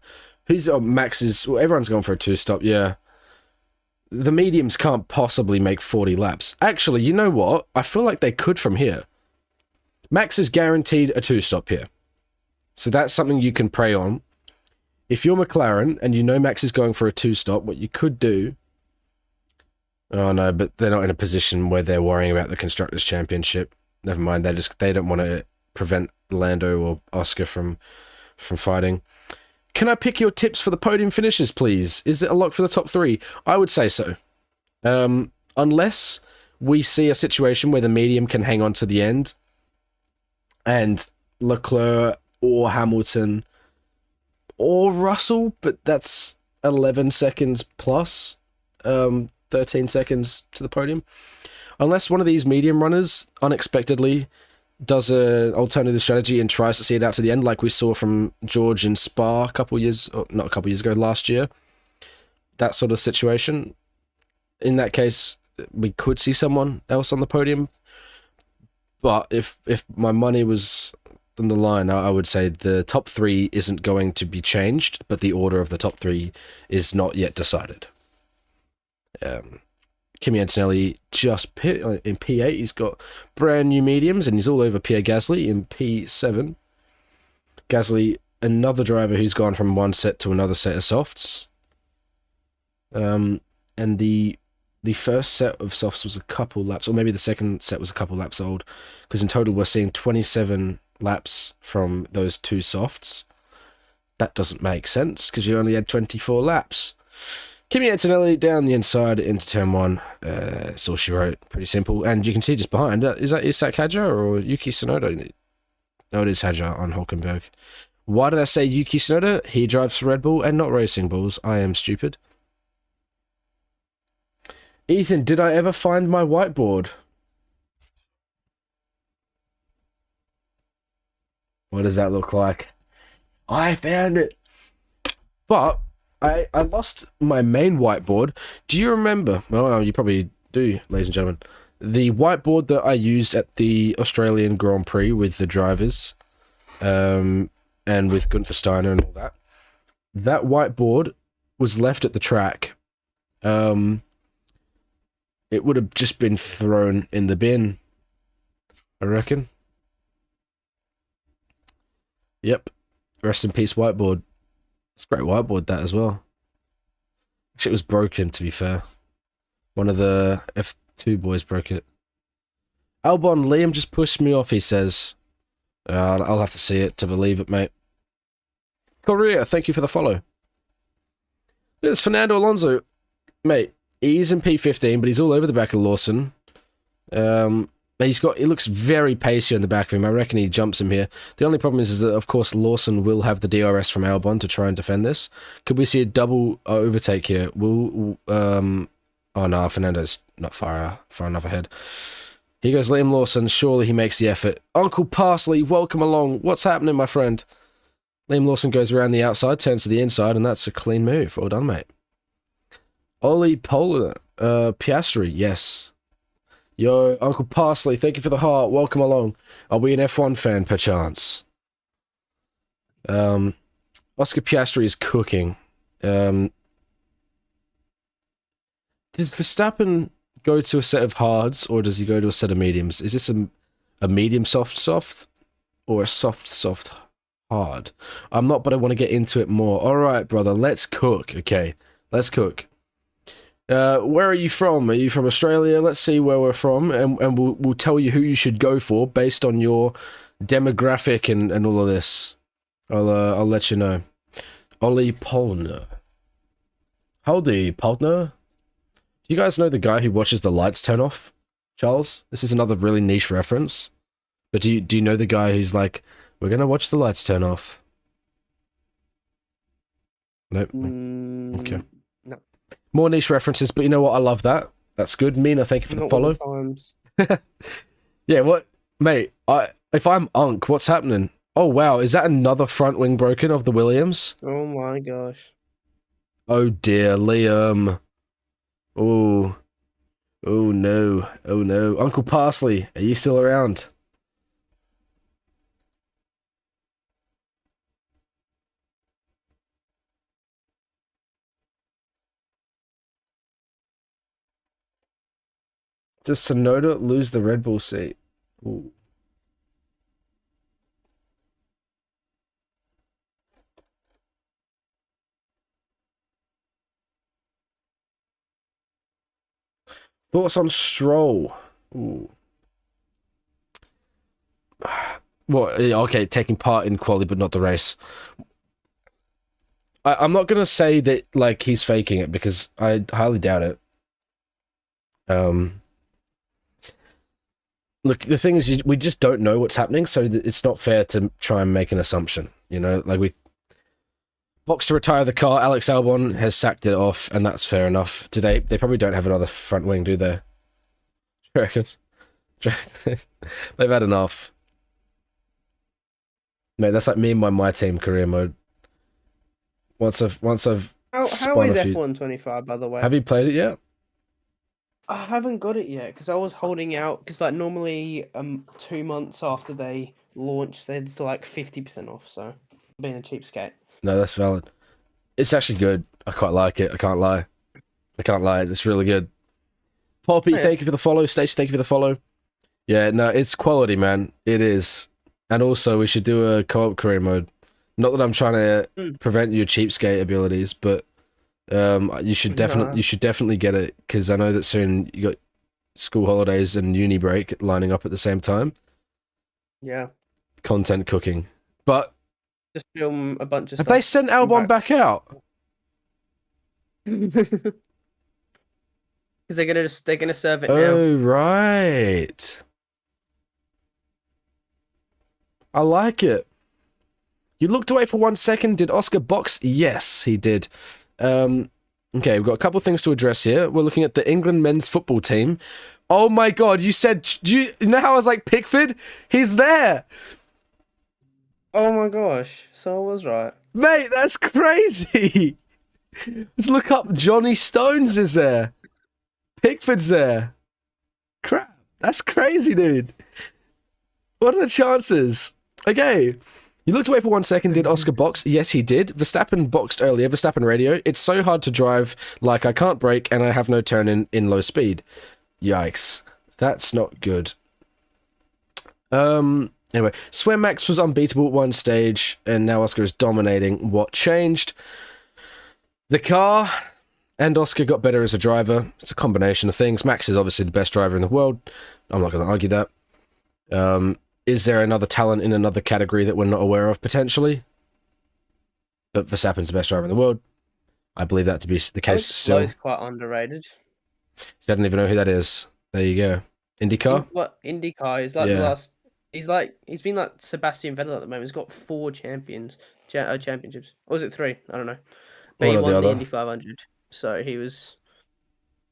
Max is... Well, everyone's going for a 2 stop. Yeah. The mediums can't possibly make 40 laps. Actually, you know what? I feel like they could from here. Max is guaranteed a 2 stop here. So that's something you can prey on. If you're McLaren and you know Max is going for a 2 stop, what you could do... Oh no, but they're not in a position where they're worrying about the Constructors' Championship. Never mind, they don't want to prevent Lando or Oscar from fighting. Can I pick your tips for the podium finishes, please? Is it a lock for the top 3? I would say so. Unless we see a situation where the medium can hang on to the end and Leclerc or Hamilton or Russell, but that's 11 seconds plus, 13 seconds to the podium. Unless one of these medium runners unexpectedly does an alternative strategy and tries to see it out to the end, like we saw from George in Spa last year. That sort of situation. In that case, we could see someone else on the podium. But if my money was on the line, I would say the top 3 isn't going to be changed, but the order of the top 3 is not yet decided. Kimi Antonelli just pit in P8. He's got brand new mediums, and he's all over Pierre Gasly in P7. Gasly, another driver who's gone from one set to another set of softs. And the first set of softs was a couple laps, or maybe the second set was a couple laps old, because in total we're seeing 27 laps from those 2 softs. That doesn't make sense, because you only had 24 laps. Kimi Antonelli down the inside into turn 1. That's all she wrote. Pretty simple. And you can see just behind, is that Isak Hadjar or Yuki Tsunoda? No, it is Hadjar on Hulkenberg. Why did I say Yuki Tsunoda? He drives for Red Bull and not Racing Bulls. I am stupid. Ethan, did I ever find my whiteboard? What does that look like? I found it. But I lost my main whiteboard. Do you remember? Well, you probably do, ladies and gentlemen. The whiteboard that I used at the Australian Grand Prix with the drivers, and with Gunther Steiner and all that. That whiteboard was left at the track. It would have just been thrown in the bin, I reckon. Yep. Rest in peace, whiteboard. It's a great whiteboard, that as well. Actually, it was broken, to be fair. One of the F2 boys broke it. Albon, Liam just pushed me off, he says. I'll have to see it to believe it, mate. Korea, thank you for the follow. There's Fernando Alonso. Mate, he's in P15, but he's all over the back of Lawson. He looks very pacey on the back of him. I reckon he jumps him here. The only problem is that, of course, Lawson will have the DRS from Albon to try and defend this. Could we see a double overtake here? Oh no, Fernando's not far enough ahead. Here goes Liam Lawson. Surely he makes the effort. Uncle Parsley, welcome along. What's happening, my friend? Liam Lawson goes around the outside, turns to the inside, and that's a clean move. Well done, mate. Ollie Polar, Piastri, yes. Yo, Uncle Parsley, thank you for the heart. Welcome along. Are we an F1 fan, perchance? Oscar Piastri is cooking. Does Verstappen go to a set of hards, or does he go to a set of mediums? Is this a medium soft, or a soft hard? I'm not, but I want to get into it more. All right, brother, let's cook. Okay, let's cook. Where are you from? Are you from Australia? Let's see where we're from, and we'll tell you who you should go for based on your demographic and all of this. I'll let you know. Ollie Polner. Howdy, Polner. Do you guys know the guy who watches the lights turn off? Charles? This is another really niche reference. But do you know the guy who's like, we're gonna watch the lights turn off? Nope. Okay. No. More niche references, but you know what? I love that. That's good. Mina, thank you for the follow. Yeah, what? Mate, if I'm Unk, what's happening? Oh, wow. Is that another front wing broken of the Williams? Oh my gosh. Oh dear, Liam. Oh. Oh no. Oh no. Uncle Parsley, are you still around? Does Sonoda lose the Red Bull seat? Ooh. Thoughts on Stroll? Ooh. Well, okay, taking part in quality but not the race. I'm not gonna say that like he's faking it because I highly doubt it. Look, the thing is, we just don't know what's happening, so it's not fair to try and make an assumption. You know, like Box to retire the car. Alex Albon has sacked it off, and that's fair enough. Do they? They probably don't have another front wing, do they? I reckon. They've had enough. Mate, that's like me and my team career mode. Once I've how is F1 25, by the way? Have you played it yet? I haven't got it yet because I was holding out because like normally 2 months after they launch they're still like 50% off, so being a cheapskate. No, that's valid. It's actually good. I quite like it. I can't lie. It's really good. Poppy, Oh, yeah. Thank you for the follow. Stacey, thank you for the follow. Yeah, no, it's quality, man. It is. And also, we should do a co-op career mode. Not that I'm trying to prevent your cheapskate abilities, but you should definitely get it because I know that soon you got school holidays and uni break lining up at the same time. Yeah. Content cooking, but just film a bunch of have stuff. they sent Albon back out? Because they're gonna serve it now. Oh right. I like it. You looked away for 1 second. Did Oscar box? Yes, he did. Okay, we've got a couple of things to address here. We're looking at the England men's football team. Oh my god, you said... you know how I was like, Pickford? He's there! Oh my gosh, so I was right. Mate, that's crazy! Let's look up. Johnny Stones is there. Pickford's there. Crap, that's crazy, dude. What are the chances? Okay. You looked away for 1 second. Did Oscar box? Yes, he did. Verstappen boxed earlier. Verstappen radio. It's so hard to drive, like I can't brake and I have no turn in low speed. Yikes. That's not good. Anyway, Swemax was unbeatable at one stage, and now Oscar is dominating. What changed? The car, and Oscar got better as a driver. It's a combination of things. Max is obviously the best driver in the world. I'm not going to argue that. Is there another talent in another category that we're not aware of, potentially? But Verstappen's the best driver in the world. I believe that to be the case still. He's quite underrated. I don't even know who that is. There you go. IndyCar? IndyCar is like the last... He's been like Sebastian Vettel at the moment. He's got 4 championships. Or was it 3? I don't know. But he won the Indy 500. So it's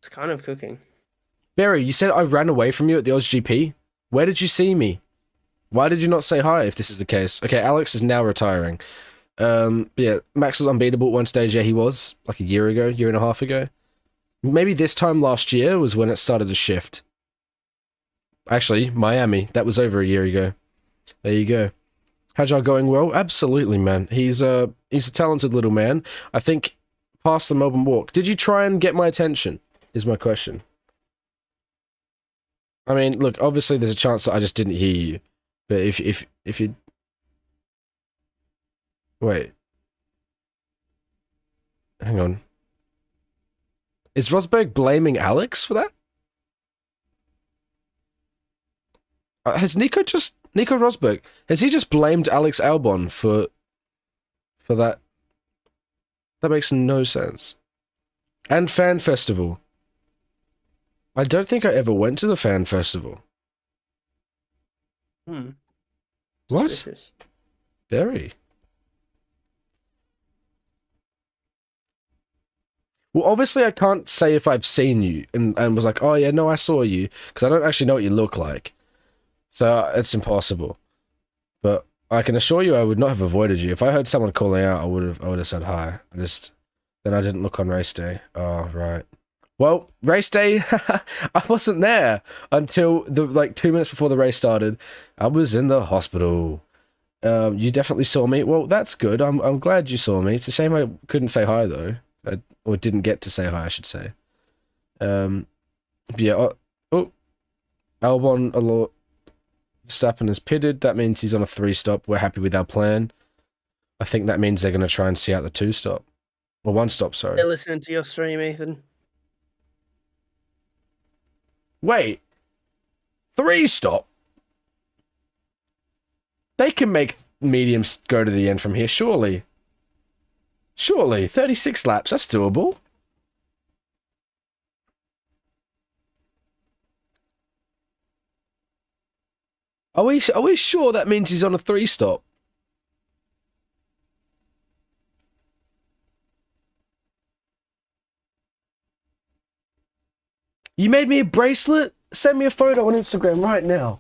kind of cooking. Barry, you said I ran away from you at the OzGP. Where did you see me? Why did you not say hi if this is the case? Okay, Alex is now retiring. Yeah, Max was unbeatable at one stage. Yeah, he was. Like a year and a half ago. Maybe this time last year was when it started to shift. Actually, Miami. That was over a year ago. There you go. Hajjar going well? Absolutely, man. He's a talented little man. I think past the Melbourne Walk. Did you try and get my attention? Is my question. I mean, look, obviously there's a chance that I just didn't hear you. But if you wait. Hang on. Is Rosberg blaming Alex for that? Has Nico Rosberg, has he just blamed Alex Albon for that? That makes no sense. And Fan Festival. I don't think I ever went to the Fan Festival. What? Suspicious. Very. Well, obviously I can't say if I've seen you and was like, oh yeah, no, I saw you, because I don't actually know what you look like. So it's impossible. But I can assure you I would not have avoided you. If I heard someone calling out, I would have said hi. Then I didn't look on race day. Oh, right. Well, race day, I wasn't there until 2 minutes before the race started. I was in the hospital. You definitely saw me. Well, that's good. I'm glad you saw me. It's a shame I couldn't say hi though. Or didn't get to say hi, I should say. Yeah. Albon a lot. Verstappen is pitted. That means he's on a 3-stop. We're happy with our plan. I think that means they're going to try and see out the 2-stop. Or 1-stop, sorry. They're listening to your stream, Ethan. Wait. 3-stop? They can make mediums go to the end from here, surely. Surely. 36 laps, that's doable. Are we sure that means he's on a 3-stop? You made me a bracelet? Send me a photo on Instagram right now.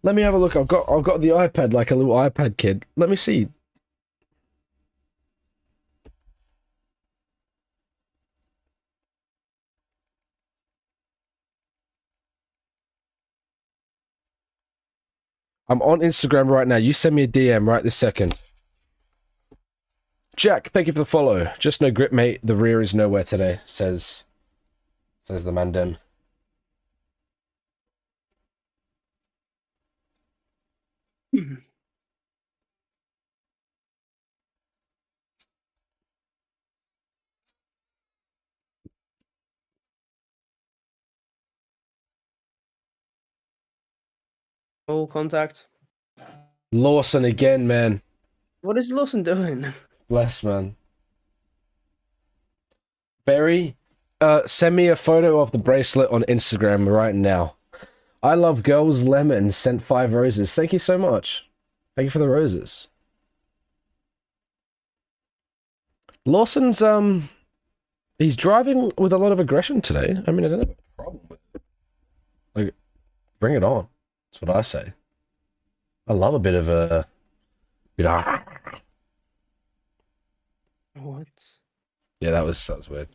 Let me have a look. I've got the iPad like a little iPad kid. Let me see. I'm on Instagram right now. You send me a DM right this second. Jack, thank you for the follow. Just no grip, mate. The rear is nowhere today, says the Mandem. All contact. Lawson again, man. What is Lawson doing? Bless, man. Barry, send me a photo of the bracelet on Instagram right now. I love girls lemon sent 5 roses. Thank you so much. Thank you for the roses. Lawson's he's driving with a lot of aggression today. I mean, I don't have a problem with it. Like, bring it on. That's what I say. I love a bit of What? Yeah, that was weird.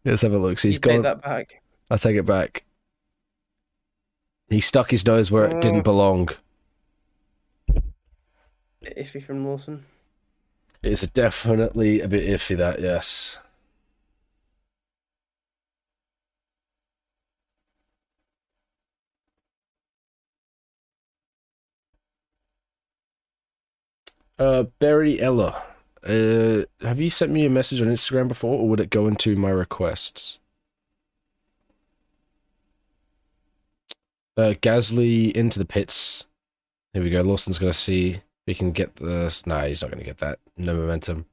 Let's have a look. So he's Take gone. that back. I'll take it back. He stuck his nose where it didn't belong. Iffy from Lawson. It's definitely a bit iffy, that, yes. Barry Ella. Have you sent me a message on Instagram before, or would it go into my requests? Gasly into the pits. Here we go. Lawson's going to see if he can get this. Nah, he's not going to get that. No momentum.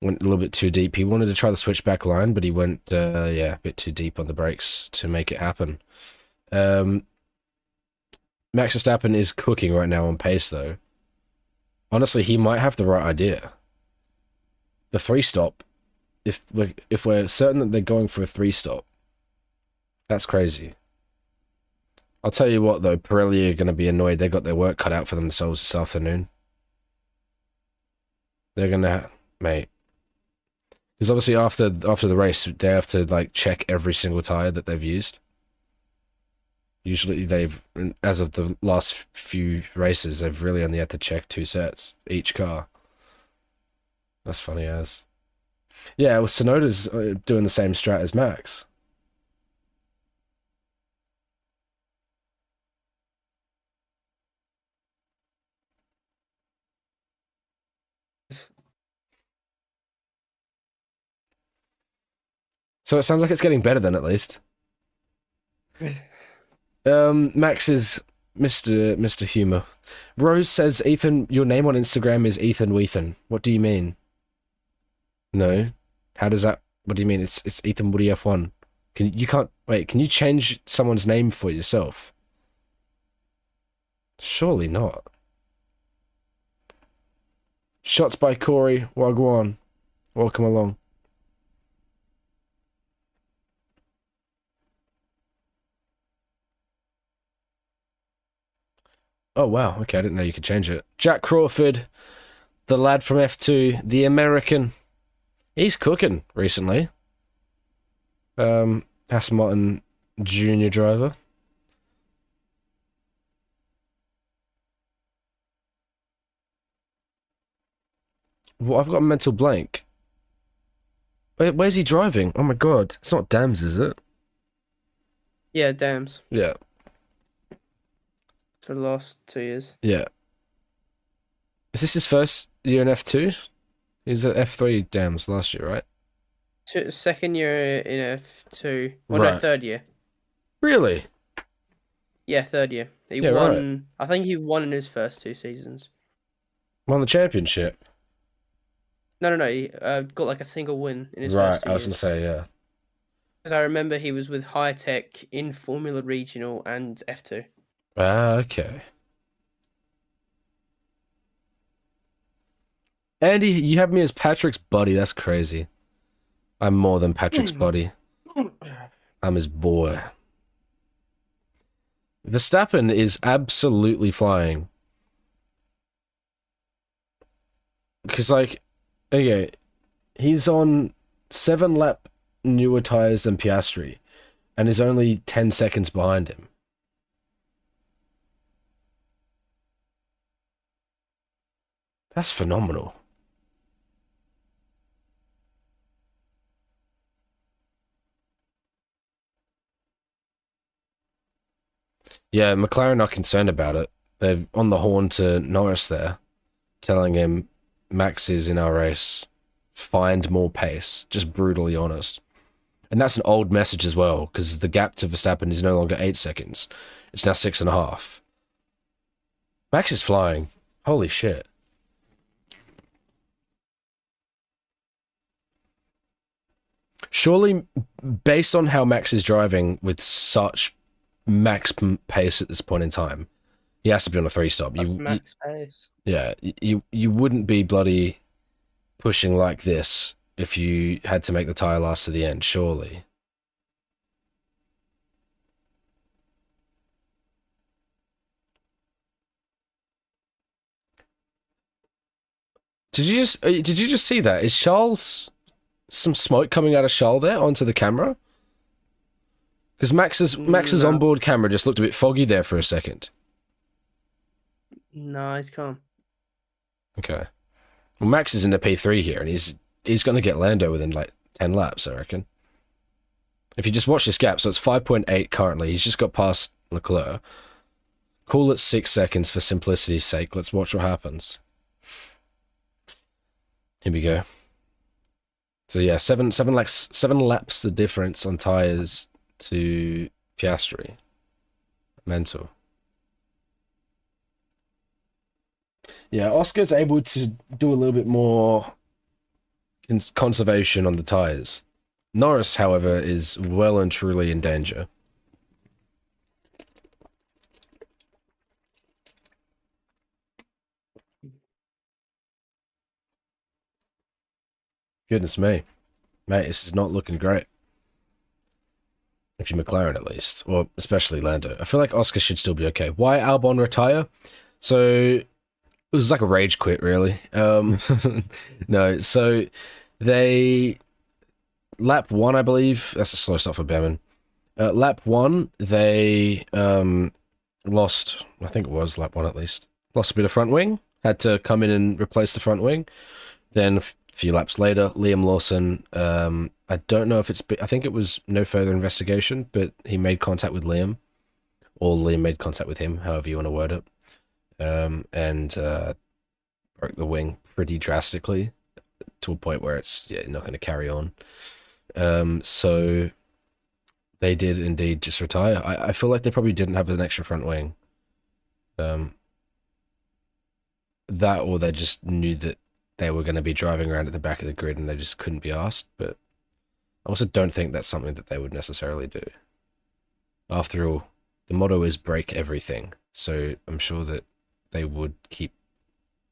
Went a little bit too deep. He wanted to try the switchback line, but he went, yeah, a bit too deep on the brakes to make it happen. Max Verstappen is cooking right now on pace, though. Honestly, he might have the right idea. The 3-stop. If we're certain that they're going for a 3-stop, that's crazy. I'll tell you what, though, Pirelli are going to be annoyed. They got their work cut out for themselves this afternoon. They're going to... Mate. Because obviously after the race, they have to, like, check every single tyre that they've used. Usually they've, as of the last few races, they've really only had to check 2 sets each car. That's funny as. Yeah, well, Sonoda's doing the same strat as Max. So it sounds like it's getting better then, at least. Max is Mr. Humor. Rose says, Ethan, your name on Instagram is Ethan Weethan. What do you mean? No. How does that... What do you mean? It's Ethan Woody F1. You can't... Wait, can you change someone's name for yourself? Surely not. Shots by Corey Wagwan. Welcome along. Oh, wow. Okay, I didn't know you could change it. Jack Crawford, the lad from F2, the American. He's cooking recently. Aston Martin junior driver. Well, I've got a mental blank. Wait, where's he driving? Oh my god. It's not Dams, is it? Yeah, Dams. Yeah. For the last 2 years. Yeah. Is this his first year in F2? He's at F3 Dams last year, right? Second year in F2. Well, no, Right. third year. Really? Yeah, third year. He Yeah, won. right. I think he won in his first 2 seasons. Won the championship. No. He got like a single win in his Right, first 2 I was years. gonna say, yeah. Because I remember he was with High Tech in Formula Regional and F2. Ah, okay. Andy, you have me as Patrick's buddy. That's crazy. I'm more than Patrick's buddy. I'm his boy. Verstappen is absolutely flying. Because, like, okay, he's on 7-lap newer tires than Piastri, and is only 10 seconds behind him. That's phenomenal. Yeah, McLaren not concerned about it. They're on the horn to Norris there, telling him Max is in our race. Find more pace. Just brutally honest. And that's an old message as well, because the gap to Verstappen is no longer 8 seconds. It's now 6.5. Max is flying. Holy shit. Surely, based on how Max is driving with such max pace at this point in time, he has to be on a 3-stop. Max pace. Yeah, you wouldn't be bloody pushing like this if you had to make the tire last to the end, surely. Did you just see that? Is Charles some smoke coming out of Charles there onto the camera? Because Max's onboard camera just looked a bit foggy there for a second. No, he's calm. Okay. Well, Max is in the P3 here, and he's going to get Lando within like 10 laps, I reckon. If you just watch this gap, so it's 5.8 currently. He's just got past Leclerc. Call it 6 seconds for simplicity's sake. Let's watch what happens. Here we go. So yeah, seven laps the difference on tires to Piastri. Mental. Yeah, Oscar's able to do a little bit more conservation on the tires. Norris, however, is well and truly in danger. Goodness me. Mate, this is not looking great. If you're McLaren, at least. Or especially Lando. I feel like Oscar should still be okay. Why Albon retire? So, it was like a rage quit, really. No, so they... Lap 1, I believe. That's a slow start for Behrman. Lap one, they lost. I think it was lap one at least. Lost a bit of front wing. Had to come in and replace the front wing. Then a few laps later, Liam Lawson. I don't know if I think it was no further investigation, but he made contact with Liam, or Liam made contact with him, however you want to word it, and broke the wing pretty drastically to a point where it's not going to carry on. So they did indeed just retire. I feel like they probably didn't have an extra front wing. That, or they just knew that they were going to be driving around at the back of the grid and they just couldn't be asked. But I also don't think that's something that they would necessarily do. After all, the motto is break everything. So I'm sure that they would keep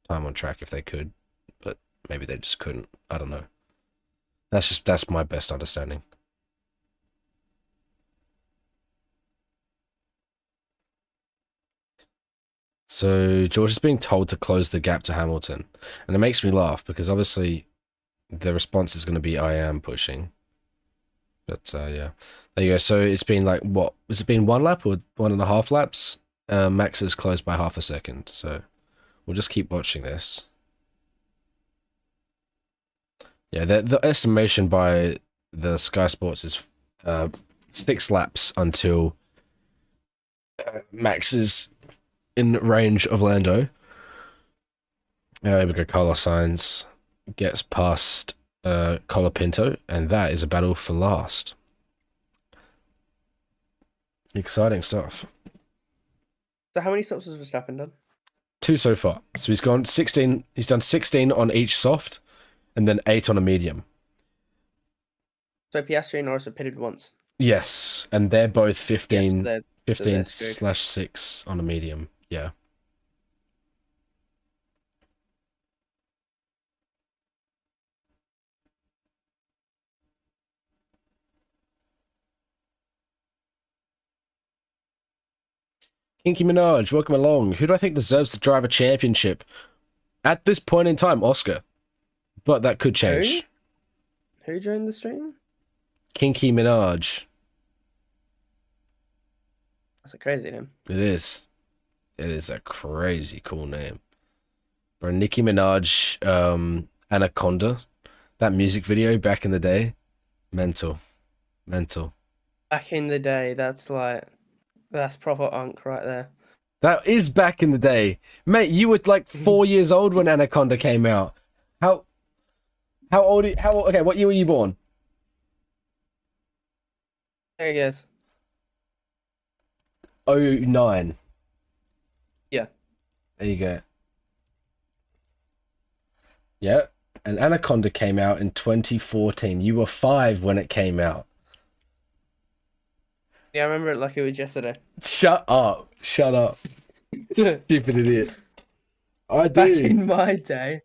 time on track if they could, but maybe they just couldn't. I don't know. That's my best understanding. So George is being told to close the gap to Hamilton, and it makes me laugh because obviously the response is going to be I am pushing. But yeah, there you go. So it's been like, what has it been, 1 lap or 1.5 laps? Max is closed by half a second, so we'll just keep watching this. Yeah, the estimation by the Sky Sports is 6 laps until Max is in range of Lando. We go. Carlos Sainz gets past Colapinto, and that is a battle for last. Exciting stuff. So how many stops has Verstappen done? 2 so far. So he's gone 16. He's done 16 on each soft, and then 8 on a medium. So Piastri and Norris have pitted once. Yes, and they're both 15, Yes, 15/6 on a medium. Yeah. Kinky Minaj, welcome along. Who do I think deserves the driver championship? At this point in time, Oscar. But that could change. Who joined the stream? Kinky Minaj. That's a crazy name. It is. It is a crazy cool name. Bro, Nicki Minaj, Anaconda. That music video back in the day. Mental. Mental. Back in the day, that's proper unk right there. That is back in the day. Mate, you were like 4 years old when Anaconda came out. How old okay, what year were you born? There he goes. 09. Yeah. There you go. Yeah. And Anaconda came out in 2014. You were 5 when it came out. Yeah, I remember it like it was yesterday. Shut up. Shut up. Stupid idiot. I do. Back in my day.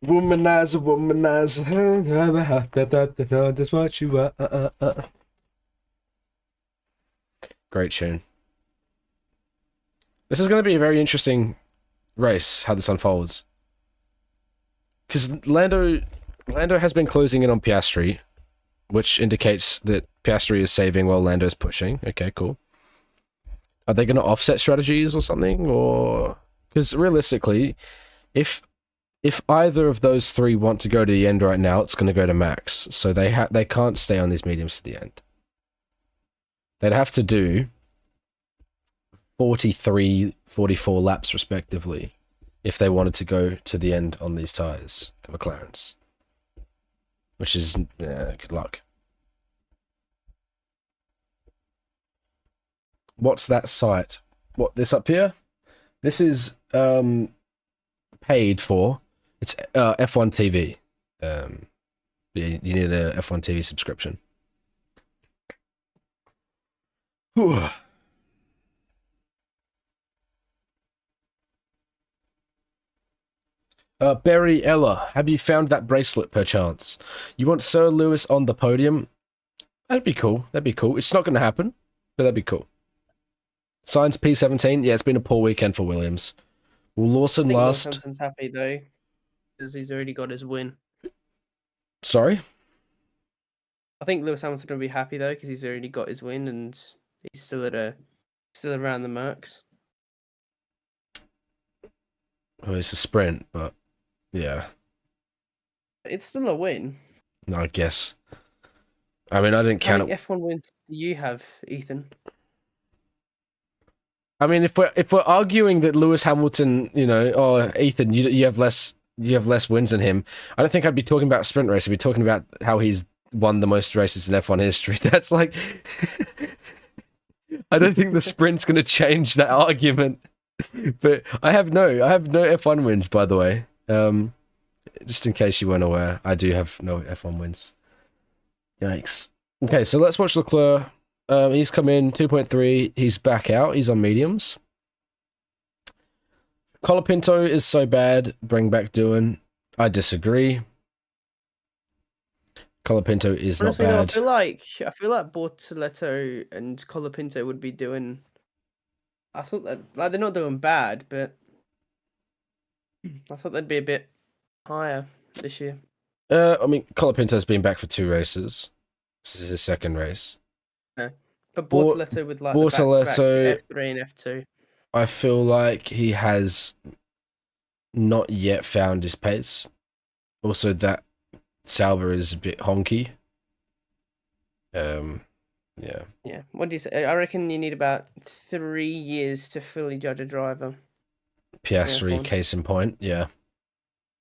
Womanizer, womanizer. That's what you are. Great tune. This is going to be a very interesting race, how this unfolds. Because Lando has been closing in on Piastri, which indicates that Piastri is saving while Lando's pushing. Okay, cool. Are they going to offset strategies or something? Or because realistically, if either of those 3 want to go to the end right now, it's going to go to Max. So they can't stay on these mediums to the end. They'd have to do 43, 44 laps respectively if they wanted to go to the end on these tyres, the McLarens. Which is, good luck. What's that site? What, this up here? This is paid for. It's F1 TV. You need a F1 TV subscription. Whew. Barry Ella, have you found that bracelet perchance? You want Sir Lewis on the podium? That'd be cool. That'd be cool. It's not going to happen, but that'd be cool. Science P17. Yeah, it's been a poor weekend for Williams. Will Lawson last? Lawson's happy though, because he's already got his win. Sorry? I think Lewis Hamilton will be happy though because he's already got his win and he's still around the marks. Well, it's a sprint, but yeah. It's still a win. No, I guess. I mean, I didn't How count many it. F1 wins do you have, Ethan? I mean, if we're arguing that Lewis Hamilton, oh Ethan, you have less wins than him. I don't think I'd be talking about a sprint race. I'd be talking about how he's won the most races in F1 history. That's like, I don't think the sprint's going to change that argument. But I have no F1 wins, by the way. Just in case you weren't aware, I do have no F1 wins. Yikes. Okay, so let's watch Leclerc. He's come in 2.3. He's back out. He's on mediums. Colapinto is so bad. Bring back Doohan. I disagree. Colapinto is Honestly, not no, bad. I feel like Bortoleto and Colapinto would be doing. I thought that like they're not doing bad, but I thought they'd be a bit higher this year. I mean, Colapinto's been back for 2 races. This is his second race. Yeah. But Bortoleto with like Bortoleto, the F3 and F2. I feel like he has not yet found his pace. Also, that Sauber is a bit honky. Yeah. Yeah. What do you say? I reckon you need about 3 years to fully judge a driver. Piastri, F1. case in point. Yeah.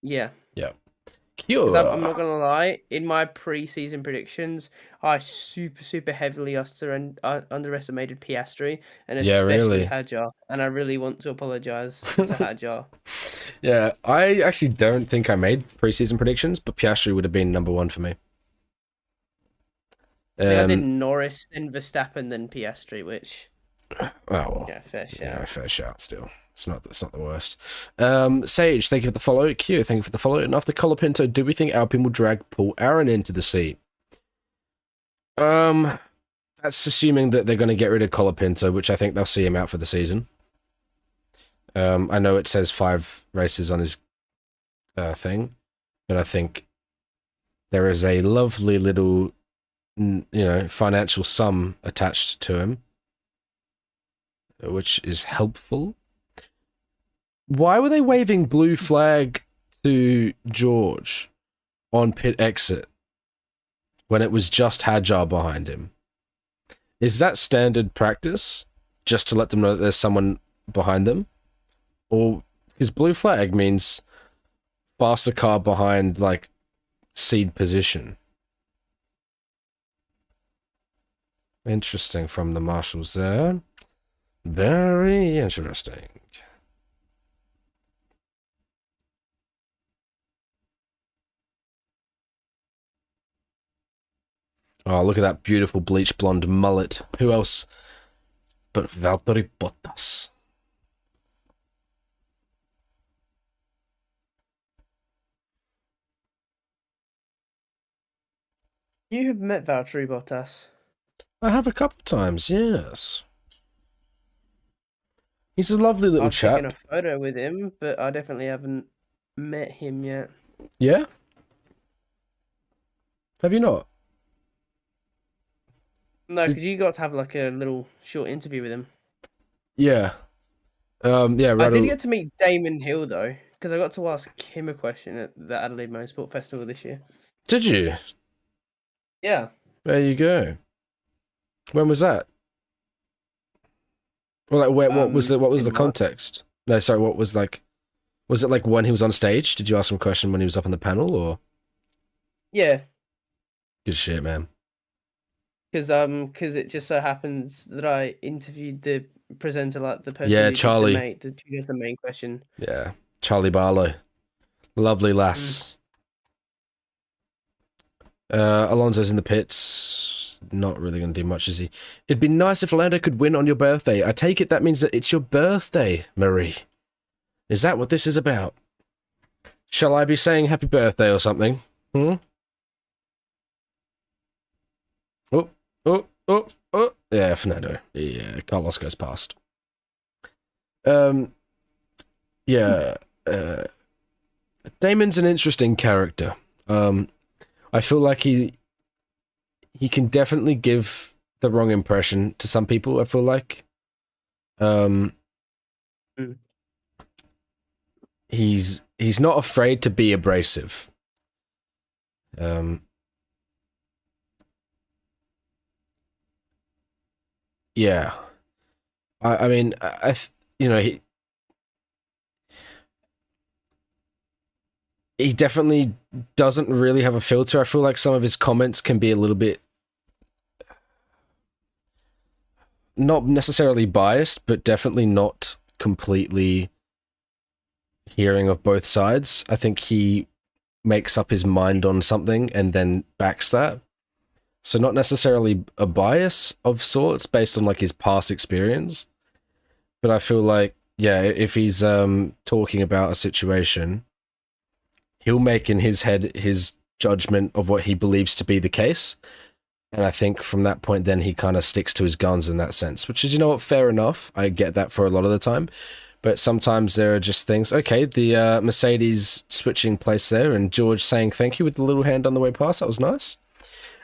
Yeah. Yeah. I'm not gonna lie. In my pre-season predictions, I super heavily underestimated Piastri and especially Hadjar, and I really want to apologize to Hadjar. Yeah, I actually don't think I made preseason predictions, but Piastri would have been number 1 for me. I did Norris, then Verstappen, then Piastri, which yeah, fair shout. Yeah, fair shout still. It's not the worst. Sage, thank you for the follow. Q, thank you for the follow. And after Colapinto, do we think Alpine will drag Paul Aaron into the seat? That's assuming that they're going to get rid of Colapinto, which I think they'll see him out for the season. I know it says 5 races on his thing, but I think there is a lovely little, financial sum attached to him, which is helpful. Why were they waving blue flag to George on pit exit when it was just Hadjar behind him? Is that standard practice, just to let them know that there's someone behind them? Or, because blue flag means faster car behind, like, seed position. Interesting from the marshals there. Very interesting. Oh, look at that beautiful bleach blonde mullet. Who else but Valtteri Bottas? You have met Valtteri Bottas. I have a couple times, yes. He's a lovely little chap. I've taken a photo with him, but I definitely haven't met him yet. Yeah? Have you not? No, because you got to have like a little short interview with him. Yeah. Yeah. I did get to meet Damon Hill though, because I got to ask him a question at the Adelaide Motorsport Festival this year. Did you? Yeah. There you go. When was that? Well, like, what was the context? No, sorry. What was like? Was it like when he was on stage? Did you ask him a question when he was up on the panel, or? Yeah. Good shit, man. Because it just so happens that I interviewed the presenter, like the person. Yeah, Charlie. Who was the main question. Yeah, Charlie Barlow, lovely lass. Alonso's in the pits. Not really going to do much, is he? It'd be nice if Lando could win on your birthday. I take it that means that it's your birthday, Marie. Is that what this is about? Shall I be saying happy birthday or something? Oh. Yeah, Fernando. Yeah, Carlos goes past. Yeah. Damon's an interesting character. I feel like he can definitely give the wrong impression to some people, I feel like. He's not afraid to be abrasive. Yeah. I mean, you know, he definitely doesn't really have a filter. I feel like some of his comments can be a little bit not necessarily biased, but definitely not completely hearing of both sides. I think he makes up his mind on something and then backs that. So not necessarily a bias of sorts based on like his past experience, but I feel like, yeah, if he's talking about a situation, he'll make in his head his judgment of what he believes to be the case. And I think from that point, then he kind of sticks to his guns in that sense, which is, you know what, fair enough. I get that for a lot of the time. But sometimes there are just things, okay, the Mercedes switching place there and George saying thank you with the little hand on the way past. That was nice.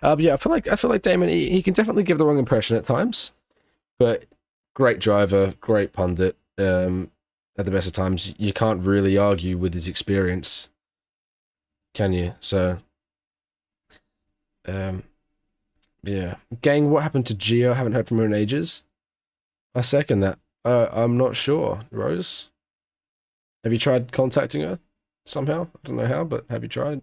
But yeah, I feel like Damon, he can definitely give the wrong impression at times. But great driver, great pundit. At the best of times, you can't really argue with his experience, can you? So, yeah. Gang, what happened to Gio? I haven't heard from her in ages. I second that. I'm not sure. Rose? Have you tried contacting her somehow? I don't know how, but have you tried?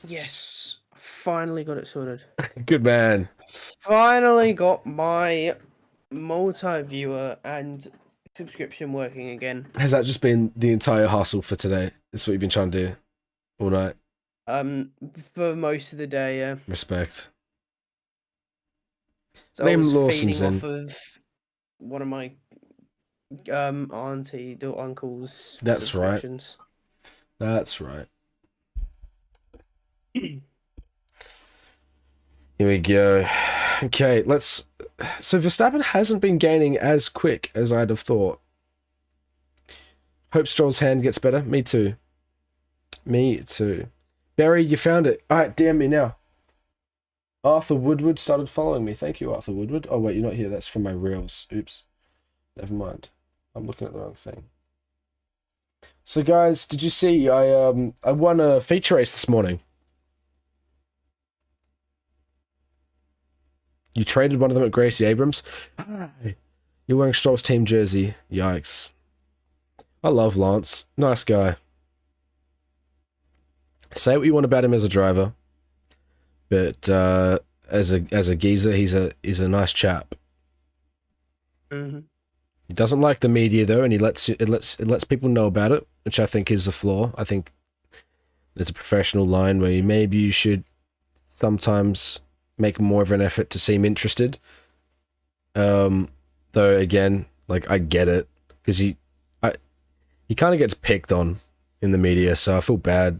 Yes. Finally got it sorted. Good man. Finally got my multi-viewer and subscription working again. Has that just been the entire hustle for today? That's what you've been trying to do all night? For most of the day, yeah. Respect. So Name I was Lawson's feeding in. off of one of my auntie or uncle's That's right. subscriptions. That's right. Here we go. Okay, let's... So Verstappen hasn't been gaining as quick as I'd have thought. Hope Stroll's hand gets better. Me too. Me too. Barry, you found it. Alright, DM me now. Arthur Woodward started following me. Thank you, Arthur Woodward. Oh, wait, you're not here. That's from my reels. Oops. Never mind. I'm looking at the wrong thing. So, guys, did you see I won a feature race this morning? You traded one of them at Gracie Abrams? Hi. You're wearing Stroll's team jersey. Yikes. I love Lance. Nice guy. Say what you want about him as a driver, but as a geezer, he's a nice chap. Mm-hmm. He doesn't like the media though, and it lets people know about it, which I think is a flaw. I think there's a professional line where maybe you should sometimes make more of an effort to seem interested. Though again, like I get it because he kind of gets picked on in the media, so I feel bad.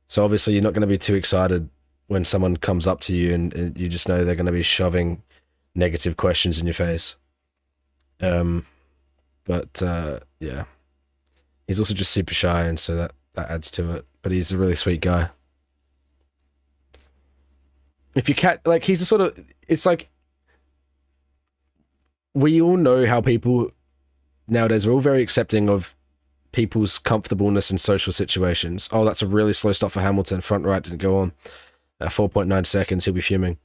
So obviously you're not going to be too excited when someone comes up to you and you just know they're going to be shoving negative questions in your face. But yeah, he's also just super shy, and so that adds to it. But he's a really sweet guy. If you like, he's a sort of, it's like, we all know how people nowadays are all very accepting of people's comfortableness in social situations. Oh, that's a really slow stop for Hamilton. Front right didn't go on. 4.9 seconds, he'll be fuming.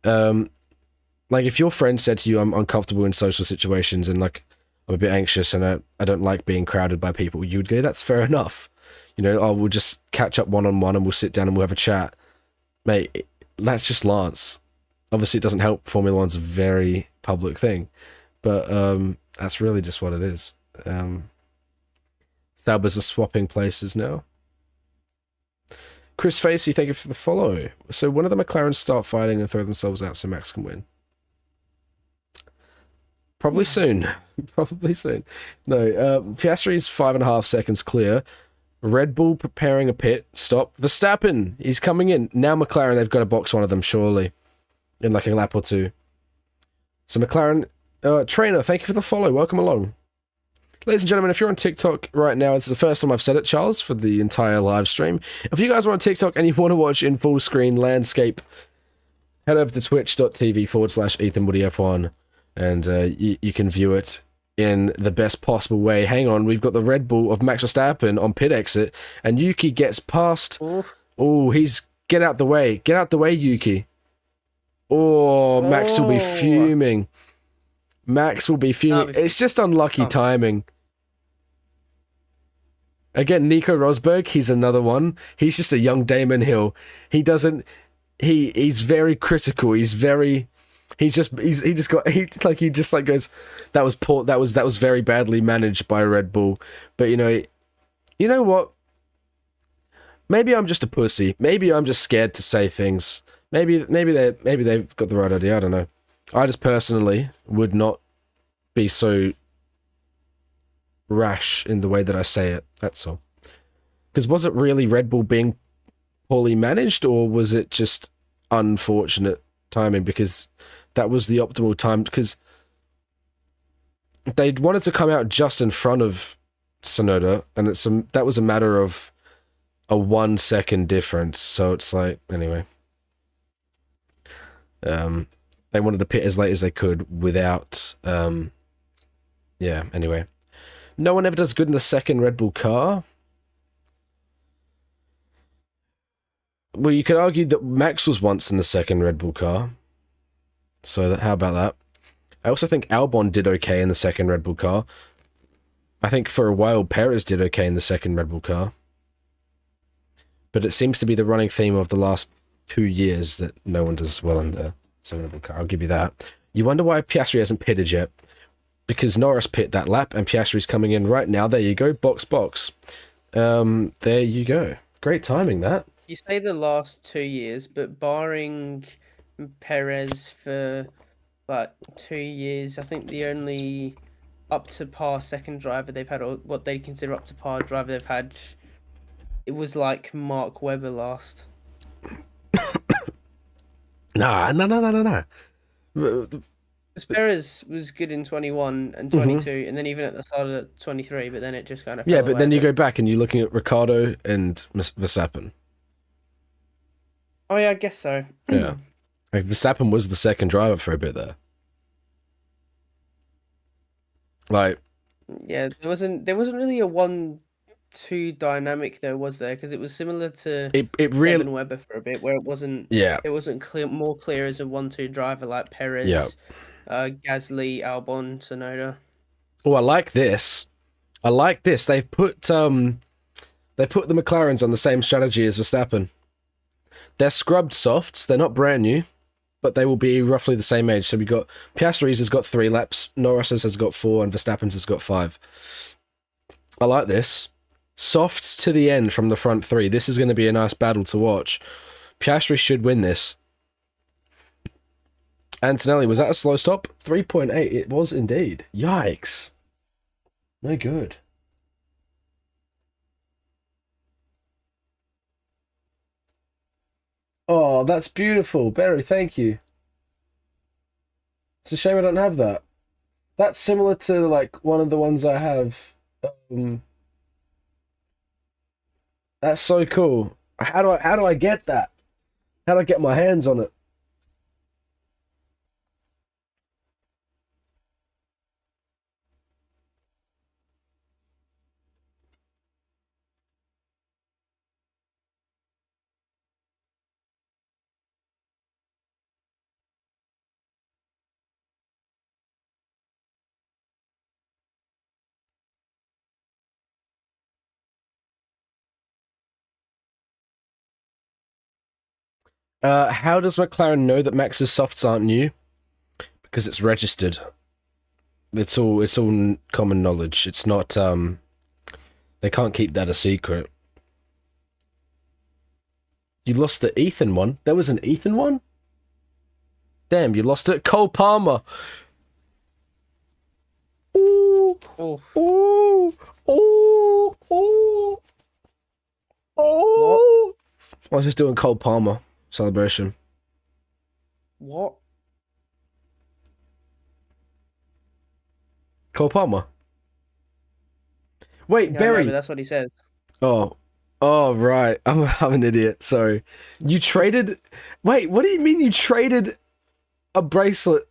Like if your friend said to you, I'm uncomfortable in social situations and like I'm a bit anxious and I don't like being crowded by people, you would go, that's fair enough. You know, oh, we'll just catch up one-on-one and we'll sit down and we'll have a chat. Mate, that's just Lance. Obviously it doesn't help. Formula One's a very public thing, but that's really just what it is. Stabbers are swapping places now. Chris Facey, thank you for the follow. So when do the McLarens start fighting and throw themselves out so Max can win? Probably soon. Probably soon. No, Piastri's 5.5 seconds clear. Red Bull preparing a pit stop. Verstappen, he's coming in. Now McLaren, they've got to box one of them, surely. In like a lap or two. So McLaren, Trainer, thank you for the follow. Welcome along. Ladies and gentlemen, if you're on TikTok right now, it's the first time I've said it, Charles, for the entire live stream. If you guys are on TikTok and you want to watch in full screen landscape, head over to twitch.tv/EthanWoodyF1 and you can view it in the best possible way. Hang on, we've got the Red Bull of Max Verstappen on pit exit, and Yuki gets past. Oh, he's get out the way. Get out the way, Yuki. Oh, Max will be fuming. Max will be fuming. It's just unlucky timing. Again, Nico Rosberg, he's another one. He's just a young Damon Hill. He doesn't. He's very critical. He just goes, that was poor. That was very badly managed by Red Bull. But you know what? Maybe I'm just a pussy. Maybe I'm just scared to say things. Maybe they've got the right idea. I don't know. I just personally would not be so rash in the way that I say it. That's all. Because was it really Red Bull being poorly managed, or was it just unfortunate timing? Because that was the optimal time, because they wanted to come out just in front of Tsunoda, and that was a matter of a 1 second difference. So it's like, anyway, they wanted to pit as late as they could without anyway, no one ever does good in the second Red Bull car. Well, you could argue that Max was once in the second Red Bull car. So how about that? I also think Albon did okay in the second Red Bull car. I think for a while Perez did okay in the second Red Bull car. But it seems to be the running theme of the last 2 years that no one does well in the second Red Bull car. I'll give you that. You wonder why Piastri hasn't pitted yet. Because Norris pit that lap and Piastri's coming in right now. There you go. Box. There you go. Great timing, that. You say the last 2 years, but barring Perez for like 2 years, I think the only up to par second driver they've had, or what they consider up to par driver they've had, it was like Mark Webber last. No. Perez was good in 21 and 22, and then even at the start of 23, but then it just kind of fell away. Then you go back and you're looking at Ricciardo and Verstappen. Oh yeah, I guess so. Yeah, like Verstappen was the second driver for a bit there. Like, yeah, there wasn't really a 1-2 dynamic though, was there? Because it was similar to it really Webber for a bit, where it wasn't more clear as a 1-2 driver like Perez, Gasly, Albon, Tsunoda. Oh, I like this. They've put the McLarens on the same strategy as Verstappen. They're scrubbed softs. They're not brand new, but they will be roughly the same age. So we got Piastri's has got 3 laps, Norris's has got 4, and Verstappen's has got 5. I like this. Softs to the end from the front 3. This is going to be a nice battle to watch. Piastri should win this. Antonelli, was that a slow stop? 3.8. It was indeed. Yikes. No good. Oh, that's beautiful. Barry, thank you. It's a shame I don't have that. That's similar to, like, one of the ones I have. That's so cool. How do I get that? How do I get my hands on it? How does McLaren know that Max's softs aren't new? Because it's registered. It's all common knowledge. It's not they can't keep that a secret. You lost the Ethan one. There was an Ethan one? Damn, you lost it. Cole Palmer. Ooh. Oh. Ooh. Ooh. Ooh. Oh. I was just doing Cole Palmer celebration. What? Cole Palmer. Wait, Yeah, I know, but Barry. that's what he says. Oh, oh, right. I'm an idiot. Sorry. You traded. Wait, what do you mean you traded a bracelet?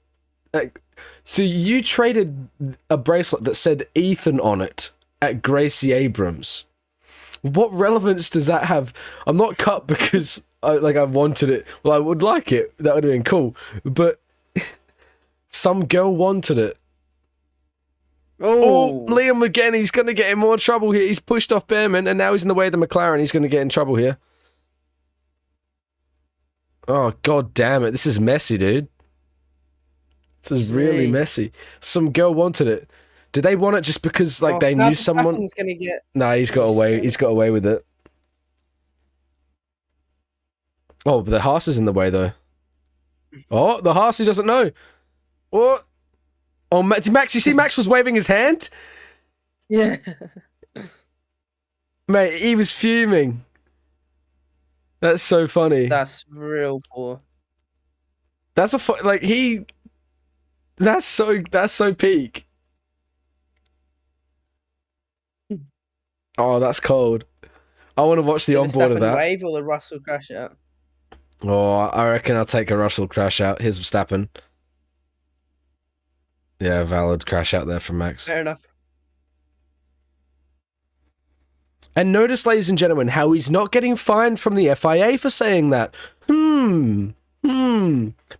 Like, so you traded a bracelet that said Ethan on it at Gracie Abrams. What relevance does that have? I'm not cut because I wanted it. Well, I would like it. That would have been cool. But some girl wanted it. Oh, Oh, Liam again. He's going to get in more trouble here. He's pushed off Behrman, and now he's in the way of the McLaren. He's going to get in trouble here. Oh, god damn it. This is messy, dude. This is really messy. Some girl wanted it. Did they want it just because they knew someone? Gonna get... Nah, he's got away. He's got away with it. Oh, but the Haas is in the way though. Oh, the Haas, he doesn't know. What? Oh, Max, you see Max was waving his hand? Yeah. Mate, he was fuming. That's so funny. That's real poor. That's That's so peak. Oh, that's cold. I want to watch the onboard of that. Wave or the Russell crash out? Oh, I reckon I'll take a Russell crash out. Here's Verstappen. Yeah, valid crash out there from Max. Fair enough. And notice, ladies and gentlemen, how he's not getting fined from the FIA for saying that.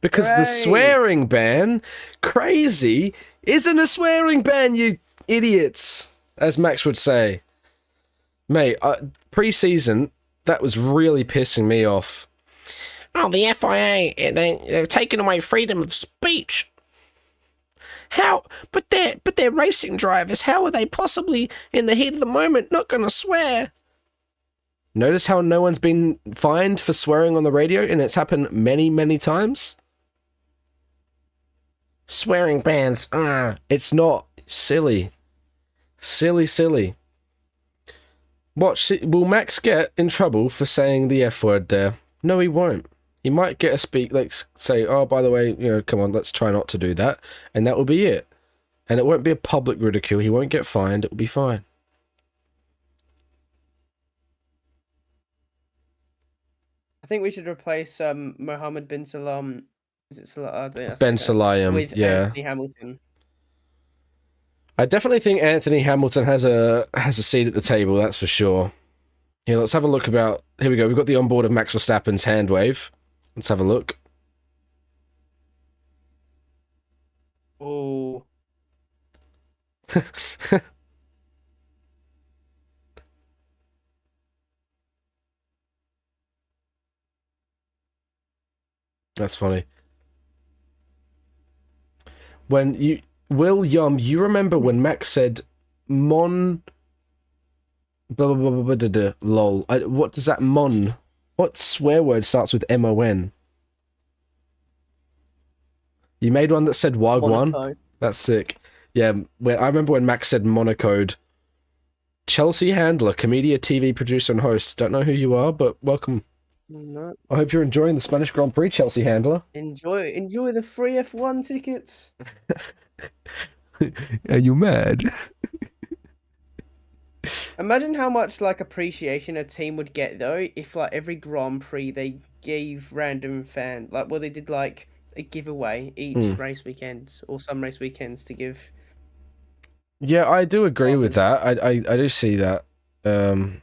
Because the swearing ban, crazy, isn't a swearing ban, you idiots, as Max would say. Mate, pre-season, that was really pissing me off. Oh, the FIA, they're taking away freedom of speech. How? But they're racing drivers. How are they possibly, in the heat of the moment, not going to swear? Notice how no one's been fined for swearing on the radio, and it's happened many, many times? Swearing bans. It's not. Silly. Silly. Watch. Will Max get in trouble for saying the F word there? No, he won't. He might get say, oh, by the way, come on, let's try not to do that. And that will be it. And it won't be a public ridicule. He won't get fined. It will be fine. I think we should replace Mohammed bin Salam. Is it Salam? Ben Sulayem, with yeah. Anthony Hamilton. I definitely think Anthony Hamilton has a seat at the table, that's for sure. Yeah, let's have a look here we go, we've got the onboard of Max Verstappen's hand wave. Let's have a look. Oh. That's funny. William, you remember when Max said mon blah, blah, blah, blah, blah, blah, lol. What does that mon? What swear word starts with MON? You made one that said Wagwan? Monaco. That's sick. Yeah, I remember when Max said Monocode. Chelsea Handler, comedian, TV producer, and host. Don't know who you are, but welcome. No. I hope you're enjoying the Spanish Grand Prix, Chelsea Handler. Enjoy the free F1 tickets. Are you mad? Imagine how much appreciation a team would get though if every Grand Prix they gave random fan they did a giveaway each race weekend or some race weekends to give. Yeah, I do agree with that. I do see that. But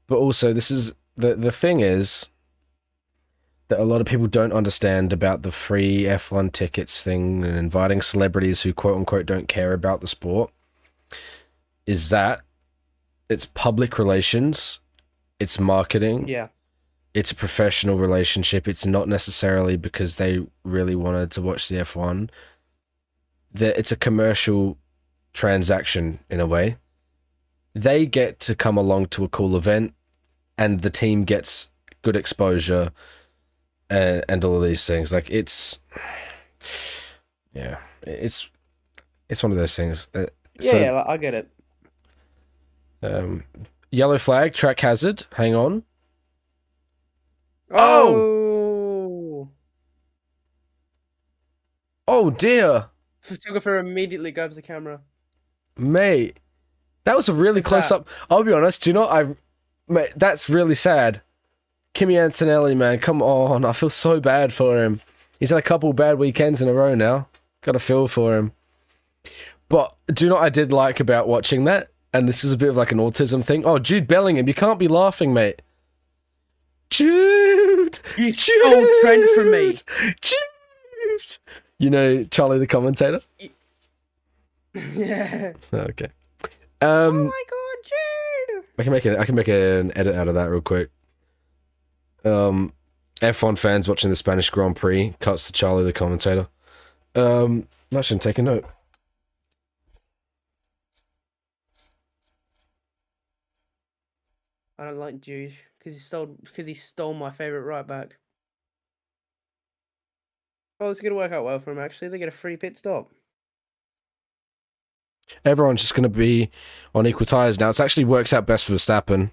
also this is the thing is that a lot of people don't understand about the free F1 tickets thing and inviting celebrities who quote unquote don't care about the sport is that it's public relations, it's marketing. Yeah. It's a professional relationship. It's not necessarily because they really wanted to watch the F1. It's a commercial transaction in a way. They get to come along to a cool event and the team gets good exposure and all of these things. It's one of those things. I get it. Yellow flag, track hazard. Hang on. Oh! Oh dear. Photographer immediately grabs the camera. Mate, That was a really close up. I'll be honest. Do you know, mate, that's really sad. Kimi Antonelli, man, come on. I feel so bad for him. He's had a couple bad weekends in a row now. Got to feel for him. But do you know what I did like about watching that? And this is a bit of like an autism thing. Oh, Jude Bellingham, you can't be laughing, mate. Jude! You stole Trent from me. Jude! You know Charlie the commentator? Yeah. Okay. Oh my god, Jude! I can make an edit out of that real quick. F1 fans watching the Spanish Grand Prix cuts to Charlie the commentator. I shouldn't take a note. I don't like Jude because he stole my favorite right back. Oh, it's gonna work out well for him. Actually, they get a free pit stop. Everyone's just going to be on equal tires now. It actually works out best for Verstappen.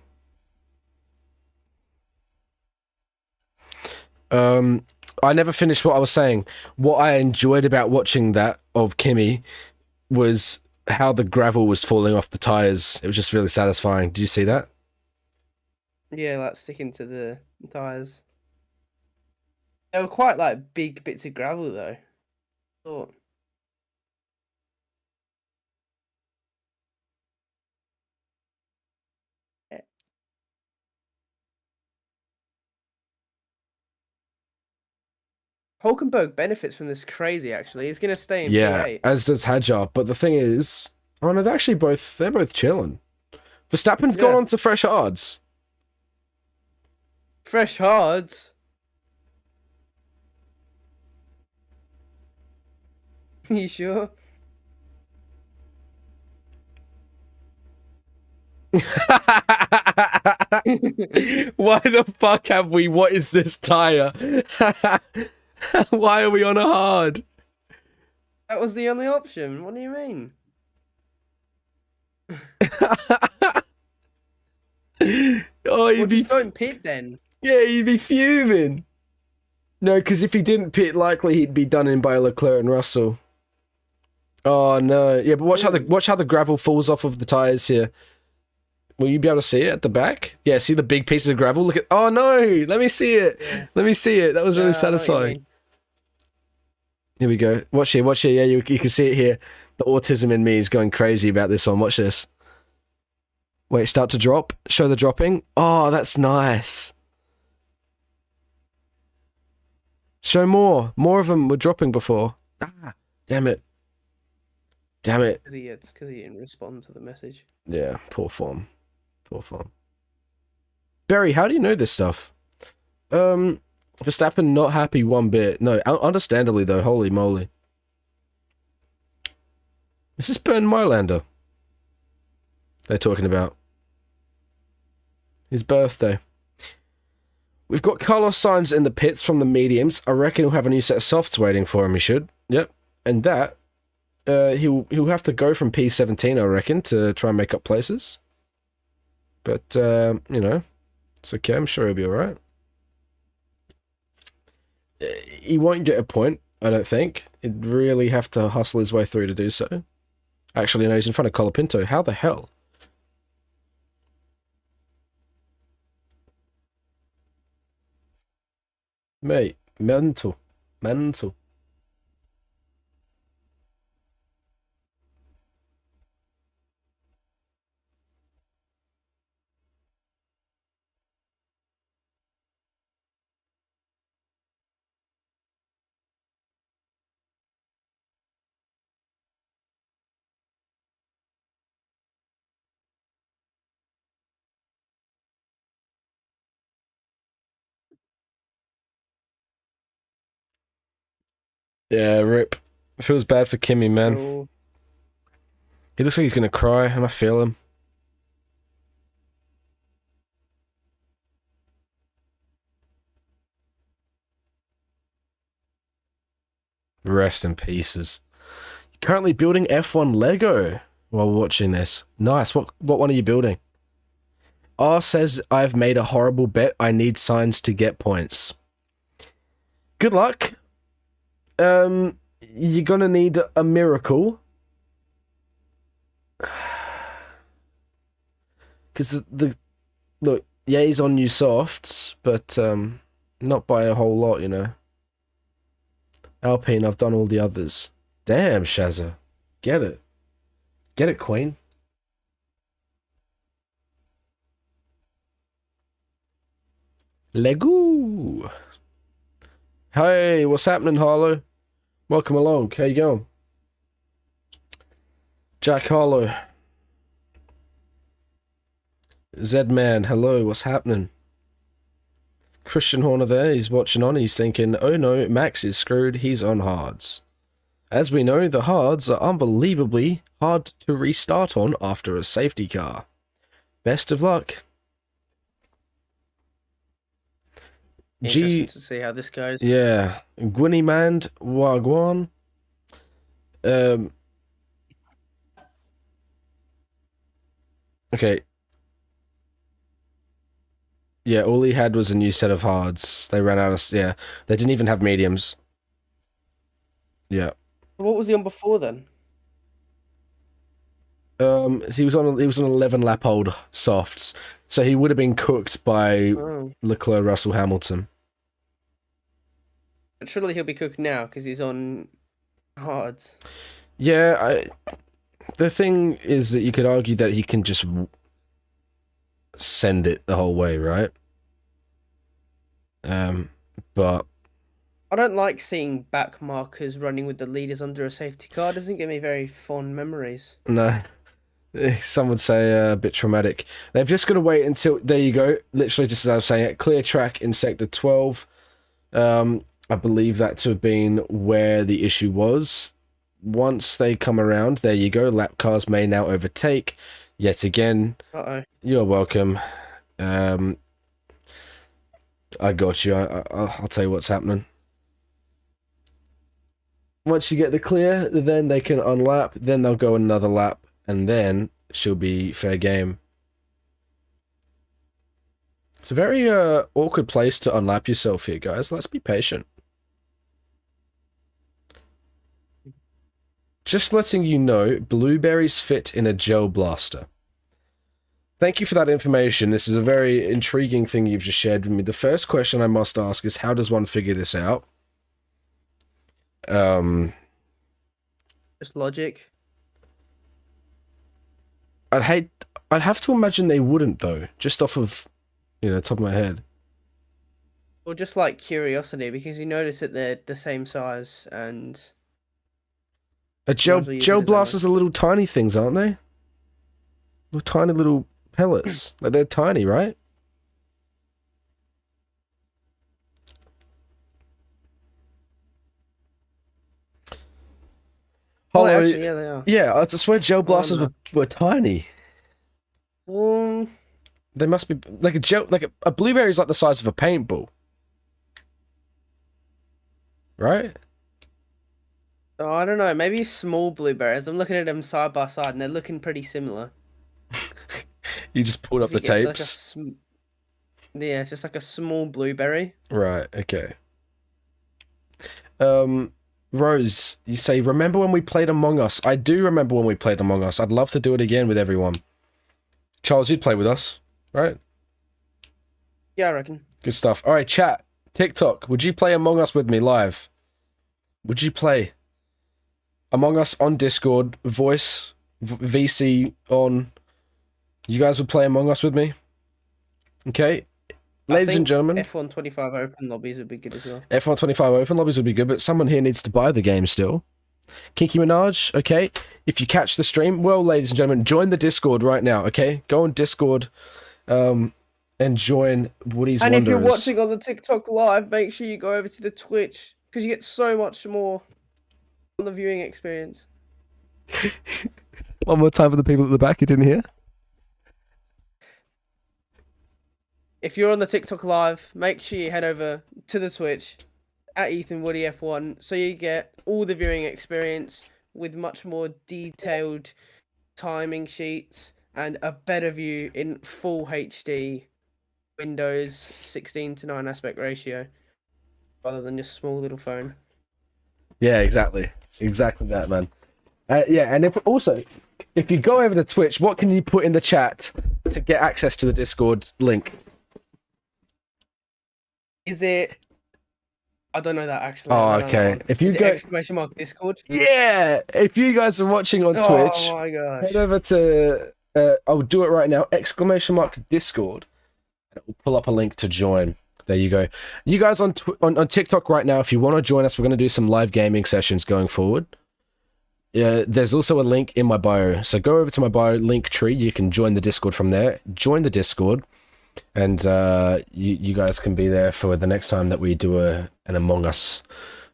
I never finished what I was saying. What I enjoyed about watching that of Kimi was how the gravel was falling off the tires. It was just really satisfying. Did you see that? Yeah, like sticking to the tires. They were quite like big bits of gravel though. Thought. Hulkenberg benefits from this crazy. Actually, he's gonna stay in P8. As does Hadjar. But the thing is, oh no, they're both chilling. Verstappen's gone on to fresh hards. Fresh hards. You sure? Why the fuck have we? What is this tire? Why are we on a hard? That was the only option. What do you mean? Oh, you'd be don't pit then. Yeah, you'd be fuming. No, because if he didn't pit, likely he'd be done in by Leclerc and Russell. Oh no! Yeah, but watch how the gravel falls off of the tires here. Will you be able to see it at the back? Yeah, see the big pieces of gravel? Look at... Oh, no! Let me see it. Yeah. Let me see it. That was really satisfying. Here we go. Watch here. Yeah, you can see it here. The autism in me is going crazy about this one. Watch this. Wait, start to drop. Show the dropping. Oh, that's nice. Show more. More of them were dropping before. Ah, damn it. Damn it. It's because he didn't respond to the message. Yeah, poor form. Poor form. Barry, how do you know this stuff? Verstappen not happy one bit. No, understandably though, holy moly. Is this Bernd Mailander they're talking about? His birthday. We've got Carlos Sainz in the pits from the mediums. I reckon he'll have a new set of softs waiting for him, he should. Yep. And that, he'll have to go from P17, I reckon, to try and make up places. But, you know, it's okay. I'm sure he'll be alright. He won't get a point, I don't think. He'd really have to hustle his way through to do so. Actually, no, he's in front of Colapinto. How the hell? Mate, mental. Mental. Yeah, rip. Feels bad for Kimi, man. Oh. He looks like he's gonna cry, and I feel him. Rest in pieces. Currently building F1 Lego while watching this. Nice. What one are you building? R says, I've made a horrible bet. I need Sainz to get points. Good luck. You're gonna need a miracle. Because look, yeah, he's on new softs, but not by a whole lot, you know. Alpine, I've done all the others. Damn, Shazza. Get it. Get it, Queen. Legu. Hey, what's happening, Harlow? Welcome along. How you going? Jack Harlow. Zedman, hello, what's happening? Christian Horner there, he's watching on, he's thinking, oh no, Max is screwed, he's on hards. As we know, the hards are unbelievably hard to restart on after a safety car. Best of luck. Interesting to see how this goes. Yeah. Gwynny Mand Wagwan. Okay. Yeah, all he had was a new set of hards. They ran out of... Yeah, they didn't even have mediums. Yeah. What was he on before then? So he was on 11 lap old softs, so he would have been cooked by Leclerc, Russell, Hamilton. But surely he'll be cooked now because he's on hards. Yeah, the thing is that you could argue that he can just send it the whole way, right? But I don't like seeing back markers running with the leaders under a safety car. It doesn't give me very fond memories. No. Some would say a bit traumatic. They've just got to wait until... There you go. Literally, just as I was saying it. Clear track in Sector 12. I believe that to have been where the issue was. Once they come around, there you go. Lap cars may now overtake. Yet again. Uh-oh. You're welcome. I got you. I'll tell you what's happening. Once you get the clear, then they can unlap. Then they'll go another lap. And then she'll be fair game. It's a very awkward place to unlap yourself here, guys. Let's be patient. Just letting you know, blueberries fit in a gel blaster. Thank you for that information. This is a very intriguing thing you've just shared with me. The first question I must ask is, how does one figure this out? Just logic. I'd have to imagine they wouldn't, though, just off of, top of my head. Or just like curiosity, because you notice that they're the same size and... Gel blasters are little tiny things, aren't they? Little tiny little pellets. Like, they're tiny, right? Oh, actually, yeah, they are. Yeah, I swear gel blasters were tiny. They must be like a blueberry is like the size of a paintball, right? Oh, I don't know. Maybe small blueberries. I'm looking at them side by side, and they're looking pretty similar. You just pulled up the tapes. Yeah, it's just like a small blueberry. Right. Okay. Rose, you say, remember when we played Among Us? I do remember when we played Among Us. I'd love to do it again with everyone. Charles, you'd play with us, right? Yeah, I reckon. Good stuff. All right, chat. TikTok, would you play Among Us with me live? Would you play Among Us on Discord, voice, VC on? You guys would play Among Us with me? Okay. Ladies and gentlemen, F1 25 open lobbies would be good as well. F1 25 open lobbies would be good, but someone here needs to buy the game still. Kinky Minaj, okay. If you catch the stream, well, ladies and gentlemen, join the Discord right now, okay? Go on Discord and join Woody's Wanderers. And if you're watching on the TikTok live, make sure you go over to the Twitch, because you get so much more on the viewing experience. One more time for the people at the back who didn't hear. If you're on the TikTok live, make sure you head over to the Twitch at Ethan Woody F1 so you get all the viewing experience with much more detailed timing sheets and a better view in full HD Windows 16:9 aspect ratio rather than just small little phone. Yeah, exactly. Exactly that, man. Yeah, and if you go over to Twitch, what can you put in the chat to get access to the Discord link. Is it? I don't know that actually. Oh, okay. If you go _Discord. Yeah, if you guys are watching on Twitch, oh my gosh, head over to. I'll do it right now. !Discord. It will pull up a link to join. There you go. You guys on TikTok right now, if you want to join us, we're going to do some live gaming sessions going forward. There's also a link in my bio. So go over to my bio, link tree. You can join the Discord from there. Join the Discord. And you guys can be there for the next time that we do an Among Us.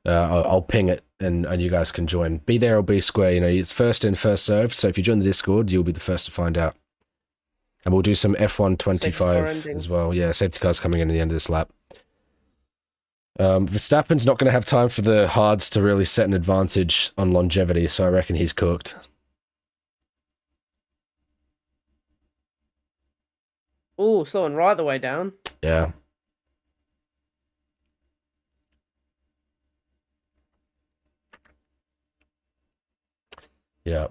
I'll ping it and you guys can join. Be there or be square. You know, it's first in, first served. So if you join the Discord, you'll be the first to find out. And we'll do some F1 25 as well. Yeah, safety cars coming in at the end of this lap. Verstappen's not going to have time for the hards to really set an advantage on longevity, so I reckon he's cooked. Oh, slowing right the way down. Yeah. Yeah.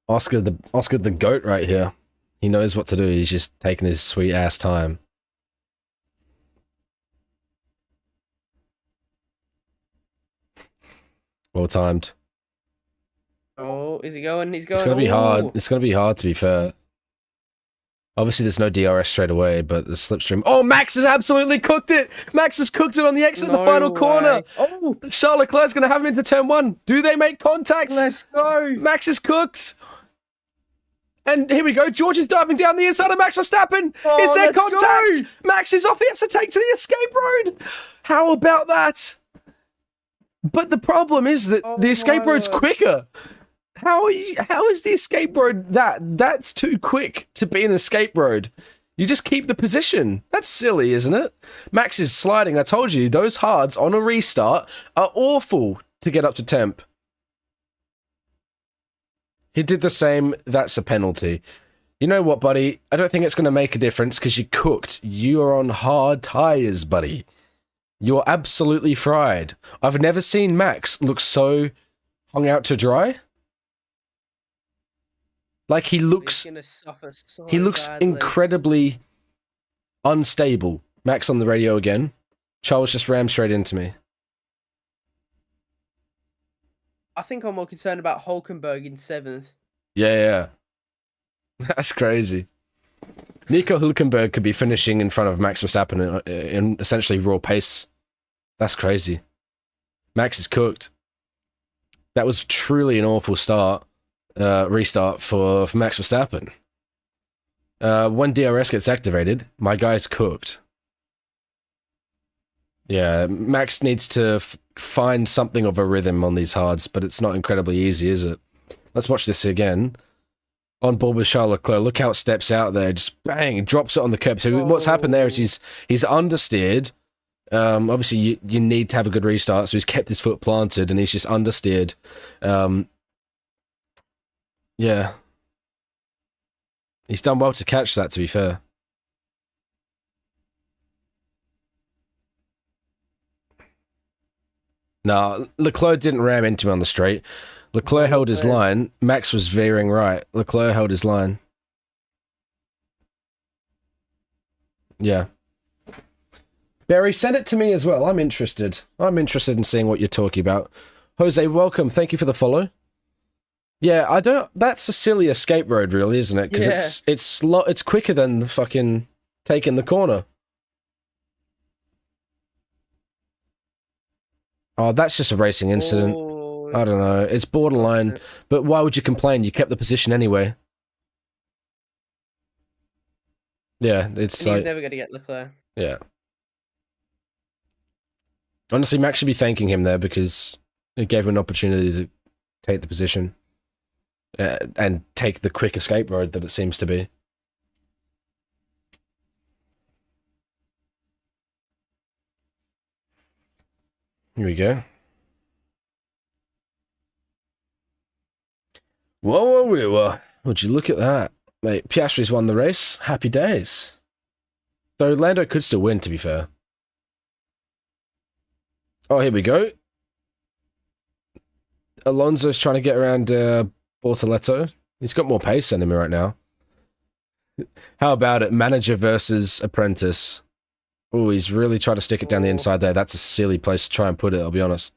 Oscar the GOAT right here. He knows what to do. He's just taking his sweet ass time. Well timed. Oh, is he going? He's going. It's gonna be hard. It's gonna be hard, to be fair. Obviously, there's no DRS straight away, but the slipstream. Oh, Max has absolutely cooked it. Max has cooked it on the exit of the final corner. Oh, Charles Leclerc's gonna have him into turn 1. Do they make contact? Let's go. Max is cooked. And here we go. George is diving down the inside of Max Verstappen. Oh, is there contact? go. Max is off. He has to take to the escape road. How about that? But the problem is that the escape road's quicker. How is the escape road that's too quick to be an escape road? You just keep the position. That's silly, isn't it? Max is sliding. I told you, those hards on a restart are awful to get up to temp. He did the same. That's a penalty. You know what, buddy? I don't think it's going to make a difference because you cooked. You are on hard tires, buddy. You're absolutely fried. I've never seen Max look so hung out to dry. Like he looks incredibly unstable. Max on the radio again. Charles just rammed straight into me. I think I'm more concerned about Hulkenberg in 7th. Yeah. That's crazy. Nico Hulkenberg could be finishing in front of Max Verstappen in essentially raw pace. That's crazy. Max is cooked. That was truly an awful restart for Max Verstappen. When DRS gets activated, my guy's cooked. Yeah, Max needs to find something of a rhythm on these hards, but it's not incredibly easy, is it? Let's watch this again. On board with Charles Leclerc. Look how it steps out there. Just bang, drops it on the curb. So what's happened there is he's understeered. Obviously, you need to have a good restart, so he's kept his foot planted, and he's just understeered. Yeah. He's done well to catch that, to be fair. No, Leclerc didn't ram into him on the straight. Leclerc held his line. Max was veering right. Leclerc held his line. Yeah. Barry, send it to me as well. I'm interested. I'm interested in seeing what you're talking about. Jose, welcome. Thank you for the follow. Yeah, I don't... That's a silly escape road, really, isn't it? Because it's quicker than the fucking taking the corner. Oh, that's just a racing incident. I don't know. It's borderline. But why would you complain? You kept the position anyway. Yeah, it's and like... he's never going to get Leclerc. Yeah. Honestly, Max should be thanking him there because it gave him an opportunity to take the position. And take the quick escape road that it seems to be. Here we go. Whoa. Would you look at that? Mate, Piastri's won the race. Happy days. Though Lando could still win, to be fair. Oh, here we go. Alonso's trying to get around Bortoletto. He's got more pace than him right now. How about it? Manager versus apprentice. Oh, he's really trying to stick it down the inside there. That's a silly place to try and put it, I'll be honest.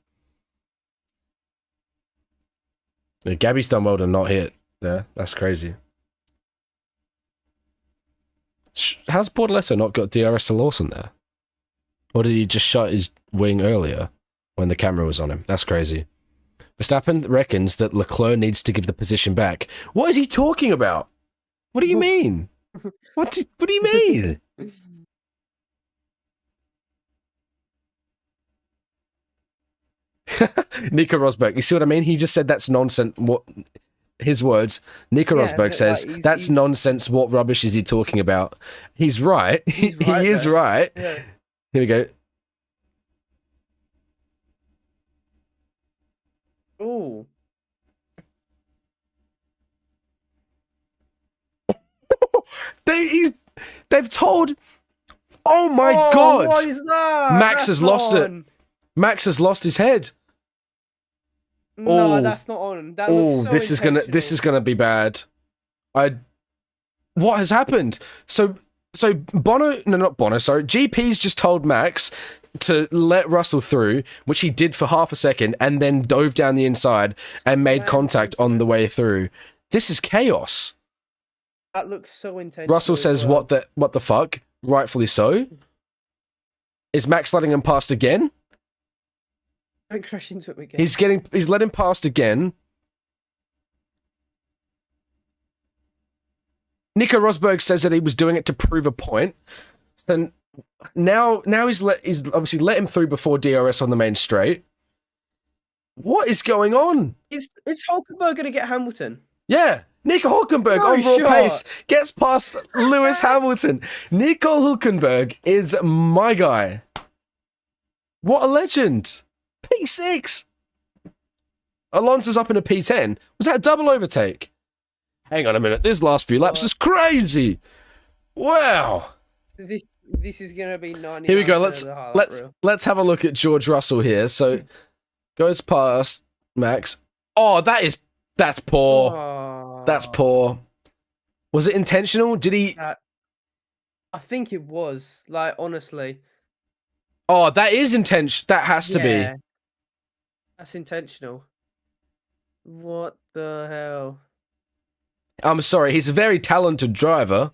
Yeah, Gabby's done well to not hit. Yeah, that's crazy. How's Bortoleto not got DRS to Lawson there? Or did he just shut his wing earlier when the camera was on him? That's crazy. Verstappen reckons that Leclerc needs to give the position back. What is he talking about? What do you mean? What do you mean? Nico Rosberg, you see what I mean? He just said that's nonsense. What his words? Nico Rosberg says that's nonsense. What rubbish is he talking about? He's right. He is right. Yeah. Here we go. Oh. They've told. Oh my God! What is that? Max has lost it. Max has lost his head. No, that's not on. That looks so this is gonna be bad. What has happened? So GP's just told Max to let Russell through, which he did for half a second, and then dove down the inside and made contact on the way through. This is chaos. That looks so intentional. Russell says, "What the fuck?" Rightfully so. Is Max letting him past again? Don't crash into him again. He's let him past again. Nico Rosberg says that he was doing it to prove a point. And now he's obviously let him through before DRS on the main straight. What is going on? Is Hulkenberg going to get Hamilton? Yeah. Nico Hulkenberg on raw pace gets past Lewis Hamilton. Nico Hulkenberg is my guy. What a legend. P6. Alonso's up in a P10. Was that a double overtake? Hang on a minute. This last few laps is crazy. Wow. This is going to be 99. Here we go. Let's have a look at George Russell here. So goes past Max. Oh, that's poor. Oh. That's poor. Was it intentional? Did he? I think it was. Like, honestly. Oh, that is intentional. That has to be. That's intentional. What the hell? I'm sorry. He's a very talented driver.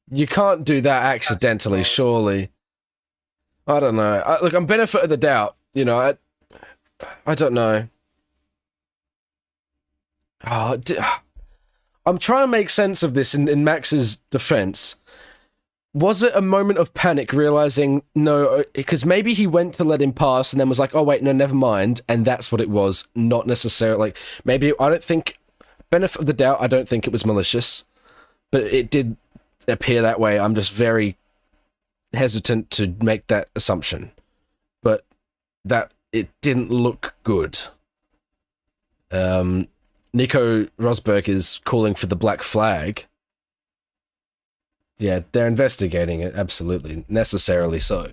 You can't do that accidentally, surely. I don't know. Look, I'm benefit of the doubt. You know, I don't know. Oh, I'm trying to make sense of this in Max's defense. Was it a moment of panic, realizing, no, because maybe he went to let him pass and then was like, oh, wait, no, never mind. And that's what it was, not necessarily. Like, maybe, I don't think, benefit of the doubt, I don't think it was malicious. But it did appear that way. I'm just very hesitant to make that assumption. But it didn't look good. Nico Rosberg is calling for the black flag. Yeah, they're investigating it, absolutely. Necessarily so.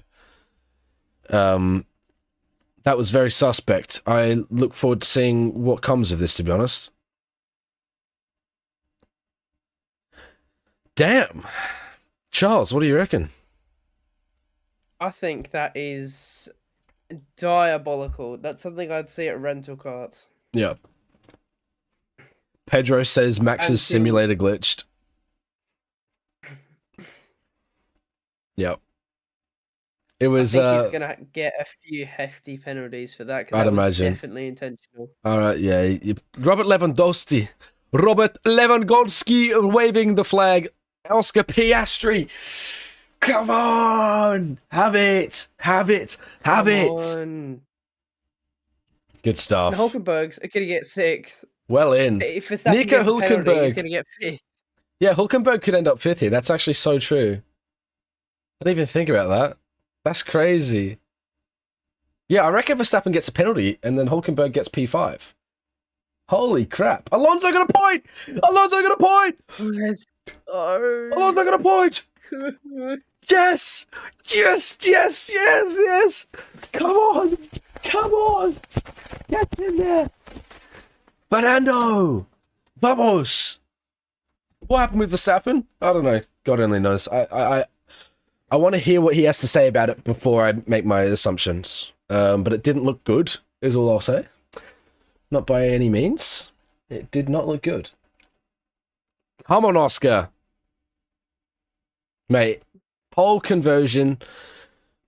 That was very suspect. I look forward to seeing what comes of this, to be honest. Damn. Charles, what do you reckon? I think that is diabolical. That's something I'd see at rental carts. Yep. Pedro says Max's simulator glitched. Yep. It was. I think he's gonna get a few hefty penalties for that. I'd imagine. Definitely intentional. All right, yeah. Robert Lewandowski waving the flag. Oscar Piastri. Come on, have it. Good stuff. And Hulkenberg's gonna get sixth. Well in. Nico Hulkenberg. He's gonna get fifth. Yeah, Hulkenberg could end up fifth here. That's actually so true. I didn't even think about that. That's crazy. Yeah, I reckon Verstappen gets a penalty and then Hulkenberg gets P5. Holy crap. Alonso got a point! Alonso got a point! Let's go. Alonso got a point! Yes! Yes! Come on! Get in there! Fernando! Vamos! What happened with Verstappen? I don't know. God only knows. I want to hear what he has to say about it before I make my assumptions. But it didn't look good, is all I'll say. Not by any means. It did not look good. Come on, Oscar. Mate, pole conversion.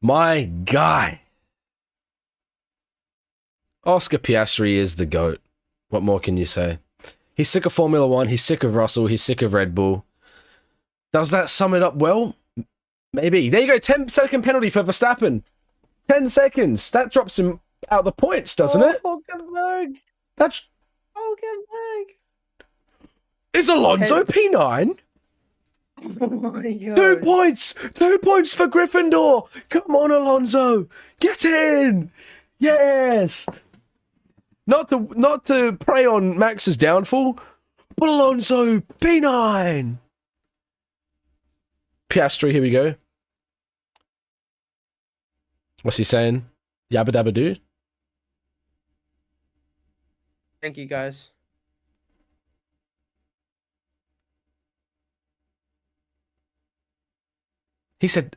My guy. Oscar Piastri is the GOAT. What more can you say? He's sick of Formula One. He's sick of Russell. He's sick of Red Bull. Does that sum it up well? Maybe. There you go. 10-second penalty for Verstappen. 10 seconds. That drops him out the points, doesn't it? Hulkenberg. That's... Hulkenberg. Is Alonso P9? Oh my god. 2 points! 2 points for Gryffindor! Come on, Alonso! Get in! Yes! Not to prey on Max's downfall, but Alonso P9! Piastri, here we go. What's he saying? Yabba dabba doo? Thank you, guys. He said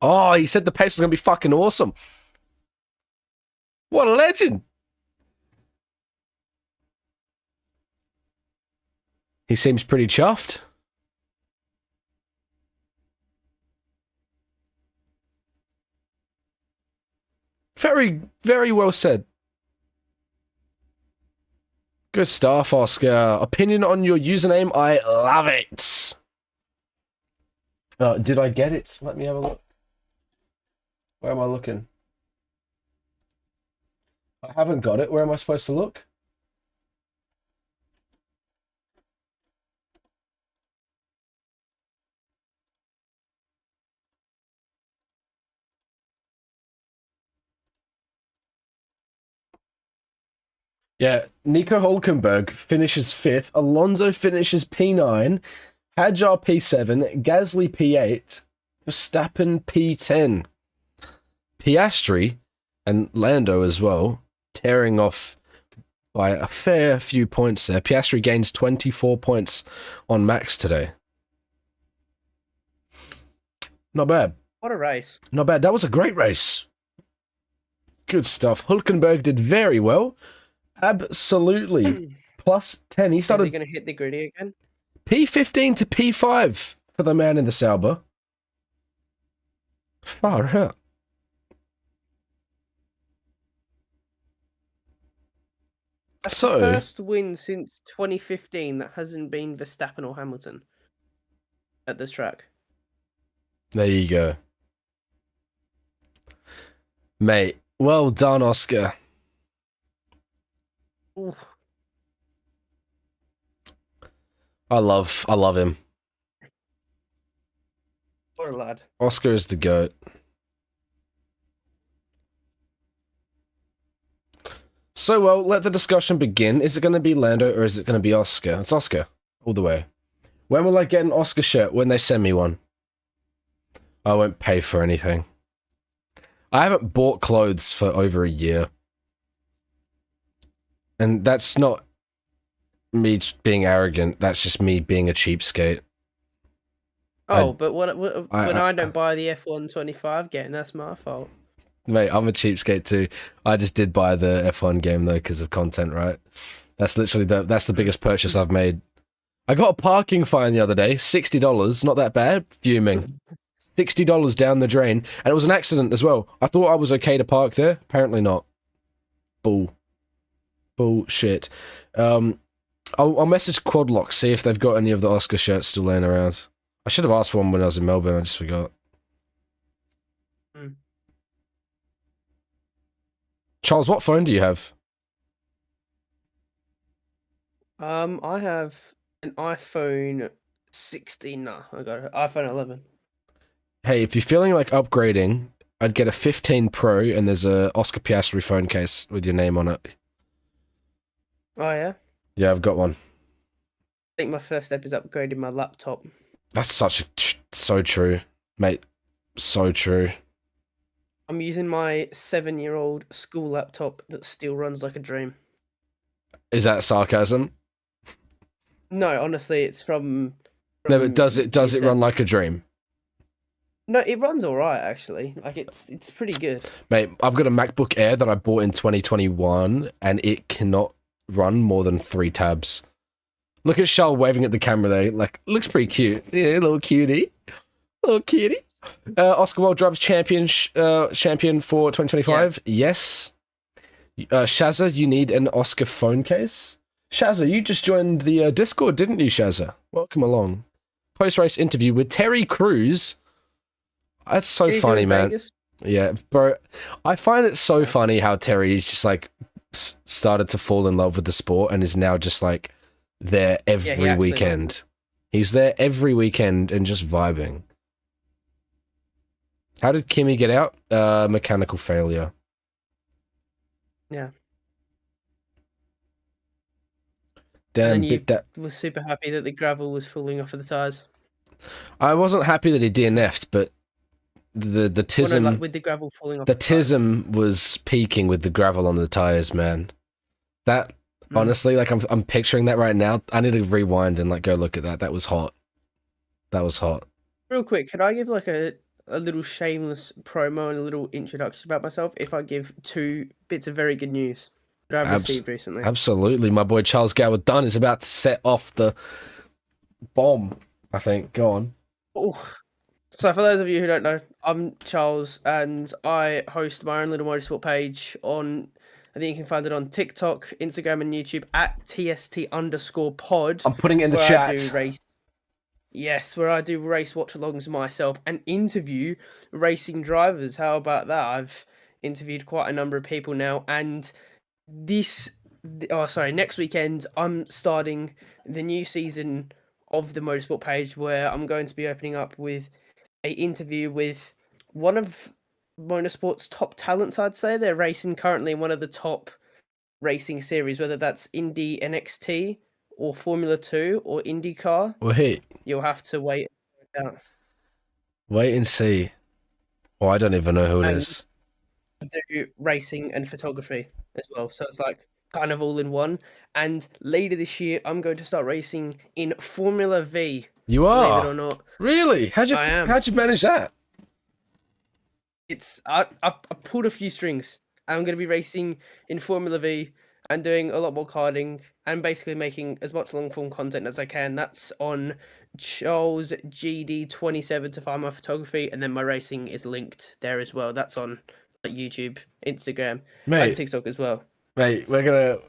the pace was going to be fucking awesome. What a legend. He seems pretty chuffed. Very, very well said. Good stuff, Oscar. Opinion on your username? I love it. Did I get it? Let me have a look. Where am I looking? I haven't got it. Where am I supposed to look? Yeah, Nico Hulkenberg finishes 5th. Alonso finishes P9. Hadjar P7. Gasly P8. Verstappen P10. Piastri and Lando as well, tearing off by a fair few points there. Piastri gains 24 points on Max today. Not bad. What a race. Not bad. That was a great race. Good stuff. Hulkenberg did very well. Absolutely. Plus 10. He started... Is he going to hit the gritty again? P15 to P5 for the man in the Sauber. Far out. That's the first win since 2015 that hasn't been Verstappen or Hamilton at this track. There you go. Mate, well done, Oscar. Oof. I love him. What a lad. Oscar is the GOAT. So, well, let the discussion begin. Is it going to be Lando or is it going to be Oscar? It's Oscar, all the way. When will I get an Oscar shirt? When they send me one. I won't pay for anything. I haven't bought clothes for over a year. And that's not me being arrogant. That's just me being a cheapskate. Oh, but when I don't buy the F125 game, that's my fault. Mate, I'm a cheapskate too. I just did buy the F1 game though because of content, right? That's literally that's the biggest purchase I've made. I got a parking fine the other day, $60. Not that bad. Fuming. $60 down the drain, and it was an accident as well. I thought I was okay to park there. Apparently not. Bullshit. I'll message Quadlock, see if they've got any of the Oscar shirts still laying around. I should have asked for one when I was in Melbourne. I just forgot. Charles, what phone do you have? I have an iPhone 16. No, I got an iPhone 11. Hey, if you're feeling like upgrading, I'd get a 15 Pro, and there's a Oscar Piastri phone case with your name on it. Oh, yeah? Yeah, I've got one. I think my first step is upgrading my laptop. That's so true, mate. So true. I'm using my 7-year-old school laptop that still runs like a dream. Is that sarcasm? No, honestly, it's from No, but from does it run like a dream? No, it runs all right actually. Like it's pretty good. Mate, I've got a MacBook Air that I bought in 2021, and it cannot run more than 3 tabs. Look at Charles waving at the camera there. Like, looks pretty cute. Yeah, little cutie. Little cutie. Oscar Wilde Drivers champion for 2025. Yeah. Yes. Shazza, you need an Oscar phone case. Shazza, you just joined the Discord, didn't you, Shazza? Welcome along. Post-race interview with Terry Crews. That's so funny, man. Vegas? Yeah, bro. I find it so funny how Terry's just like started to fall in love with the sport and is now just like there every weekend. He's there every weekend and just vibing. How did Kimmy get out? Mechanical failure. Yeah. Damn, was super happy that the gravel was falling off of the tires. I wasn't happy that he DNF'd, but the TISM, like with the gravel falling off. The TISM was peaking with the gravel on the tires, man. That honestly, like I'm picturing that right now. I need to rewind and like go look at that. That was hot. That was hot. Real quick, could I give like a little shameless promo and a little introduction about myself if I give 2 bits of very good news that I've received recently? Absolutely. My boy Charles Goward Dunn is about to set off the bomb, I think. Go on. Oh. So for those of you who don't know, I'm Charles and I host my own little motorsport page on, I think you can find it on TikTok, Instagram and YouTube at TST_pod. I'm putting it in the chat. Where I do race watch-alongs myself and interview racing drivers. How about that? I've interviewed quite a number of people now, and next weekend I'm starting the new season of the motorsport page where I'm going to be opening up with an interview with one of motorsport's top talents, I'd say. They're racing currently in one of the top racing series, whether that's Indy NXT or Formula 2 or IndyCar. Wait. You'll have to wait. Wait and see. Oh, I don't even know who it is. I do racing and photography as well, so it's like kind of all in one. And later this year, I'm going to start racing in Formula V. You are? Believe it or not. Really? How'd you manage that? I pulled a few strings. I'm going to be racing in Formula V and doing a lot more karting and basically making as much long-form content as I can. That's on Charles GD27 to find my photography, and then my racing is linked there as well. That's on YouTube, Instagram, and TikTok as well. Mate, we're gonna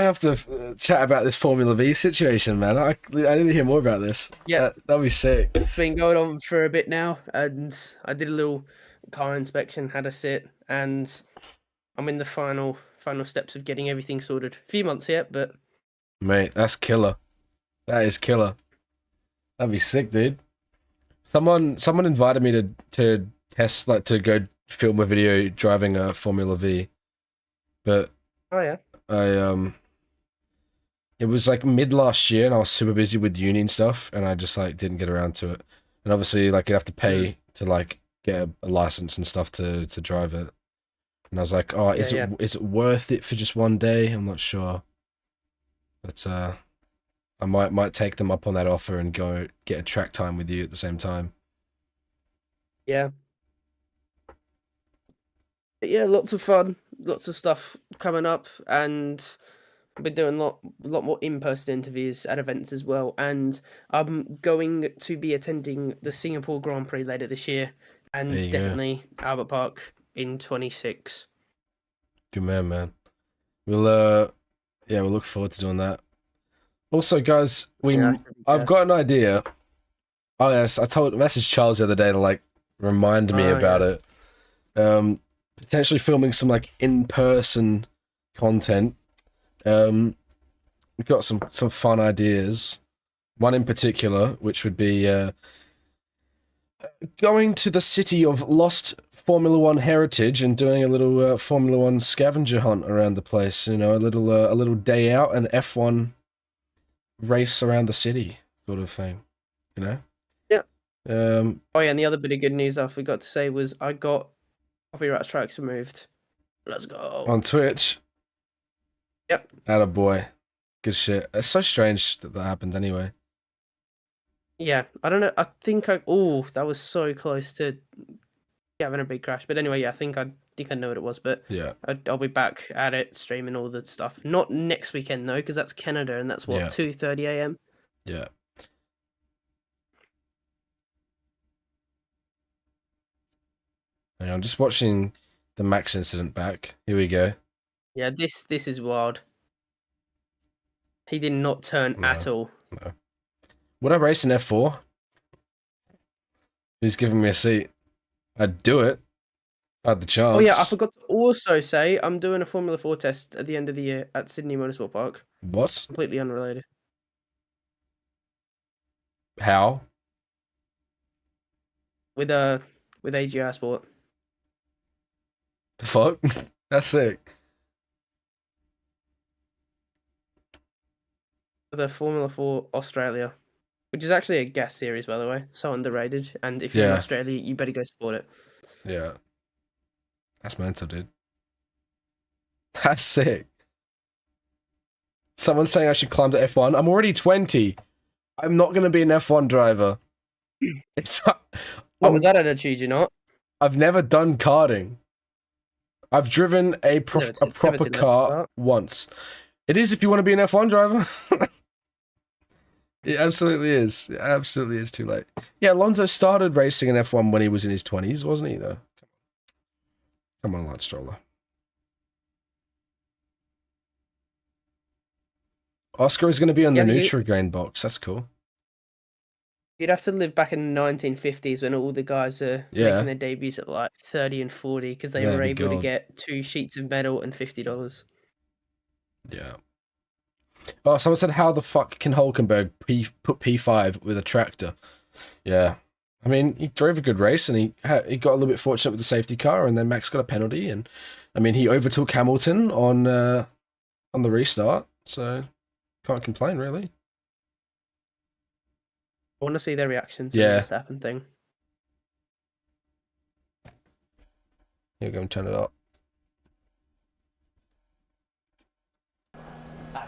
have to chat about this Formula V situation, man. I need to hear more about this. Yeah, that'd be sick. It's been going on for a bit now, and I did a little car inspection, had a sit, and I'm in the final steps of getting everything sorted. A few months yet, but mate, that's killer. That is killer. That'd be sick, dude. Someone invited me to test, like, to go film a video driving a Formula V, but oh yeah, it was like mid last year, and I was super busy with uni and stuff, and I just like didn't get around to it. And obviously, like, you'd have to pay to like get a license and stuff to drive it. And I was like, oh, is it worth it for just one day? I'm not sure, but I might take them up on that offer and go get a track time with you at the same time. Yeah. But yeah, lots of fun, lots of stuff coming up, and I've been doing a lot more in-person interviews at events as well. And I'm going to be attending the Singapore Grand Prix later this year, and definitely Albert Park in 26. Good man. We'll look forward to doing that. Also, guys, I've got an idea. Oh yes, I messaged Charles the other day to like remind me about it. Potentially filming some like in-person content. We've got some fun ideas. One in particular, which would be going to the city of lost Formula One heritage and doing a little Formula One scavenger hunt around the place. You know, a little day out, an F1 race around the city, sort of thing. You know. Yeah. And the other bit of good news I forgot to say was I got copyright strikes removed. Let's go. On Twitch? Yep. Attaboy. Good shit. It's so strange that happened anyway. Yeah, I don't know. I think that was so close to having a big crash. But anyway, yeah, I know what it was. But Yeah. I'll be back at it streaming all the stuff. Not next weekend though, because that's Canada and that's what, Yeah. 2:30 a.m. Yeah. Hang on, I'm just watching the Max incident back. Here we go. Yeah, this is wild. He did not turn at all. No. Would I race in F4? Who's giving me a seat? I'd do it. I had the chance. Oh yeah, I forgot to also say I'm doing a Formula 4 test at the end of the year at Sydney Motorsport Park. What? Completely unrelated. How? With AGI Sport. The fuck? That's sick. The Formula 4 Australia, which is actually a gas series, by the way. So underrated. And if you're in Australia, you better go support it. Yeah. That's mental, dude. That's sick. Someone's saying I should climb to F1. I'm already 20. I'm not going to be an F1 driver. It's with that attitude, you're not. I've never done karting. I've driven a proper car once. It is if you want to be an F1 driver. It absolutely is. It absolutely is too late. Yeah, Alonso started racing in F1 when he was in his 20s, wasn't he, though? Come on, Lance Stroller. Oscar is going to be on the Nutrigrain box. That's cool. You'd have to live back in the 1950s when all the guys are making their debuts at like 30 and 40 because they were able to get 2 sheets of metal and $50. Yeah. Oh, someone said, how the fuck can Hulkenberg put P5 with a tractor? Yeah. I mean, he drove a good race and he got a little bit fortunate with the safety car, and then Max got a penalty, and I mean, he overtook Hamilton on the restart, so can't complain, really. I want to see their reactions to the Verstappen thing. Here, go and turn it up.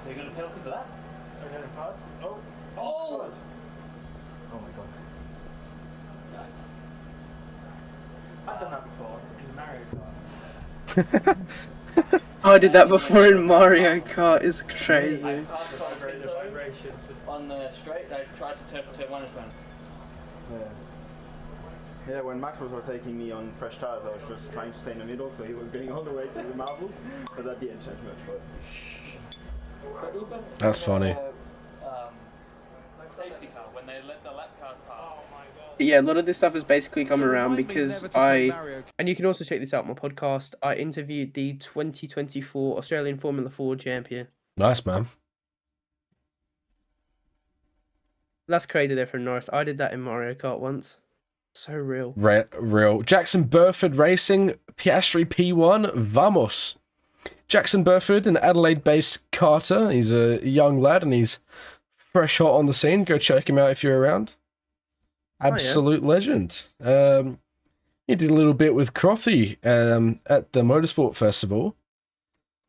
They got a penalty for that? They're going to pass. Oh! Oh! Oh my god. Nice. I've done that before in Mario Kart. I did that before in Mario Kart. It's crazy. I passed the vibrations on the straight. They tried to turn 1 as well. Yeah, when Max was overtaking me on fresh tires, I was just trying to stay in the middle, so he was getting all the way to the marbles, but that didn't change much. That's funny. Safety car, when they let the lap cars pass. Oh my god. Yeah, a lot of this stuff has basically come around because and you can also check this out on my podcast, I interviewed the 2024 Australian Formula 4 champion. Nice, man. That's crazy there from Norris. I did that in Mario Kart once. So real. Real. Jackson Burford Racing, Piastri P1, vamos. Jackson Burford, an Adelaide-based karter. He's a young lad and he's fresh hot on the scene. Go check him out if you're around. Absolute legend. He did a little bit with Crofty at the Motorsport Festival.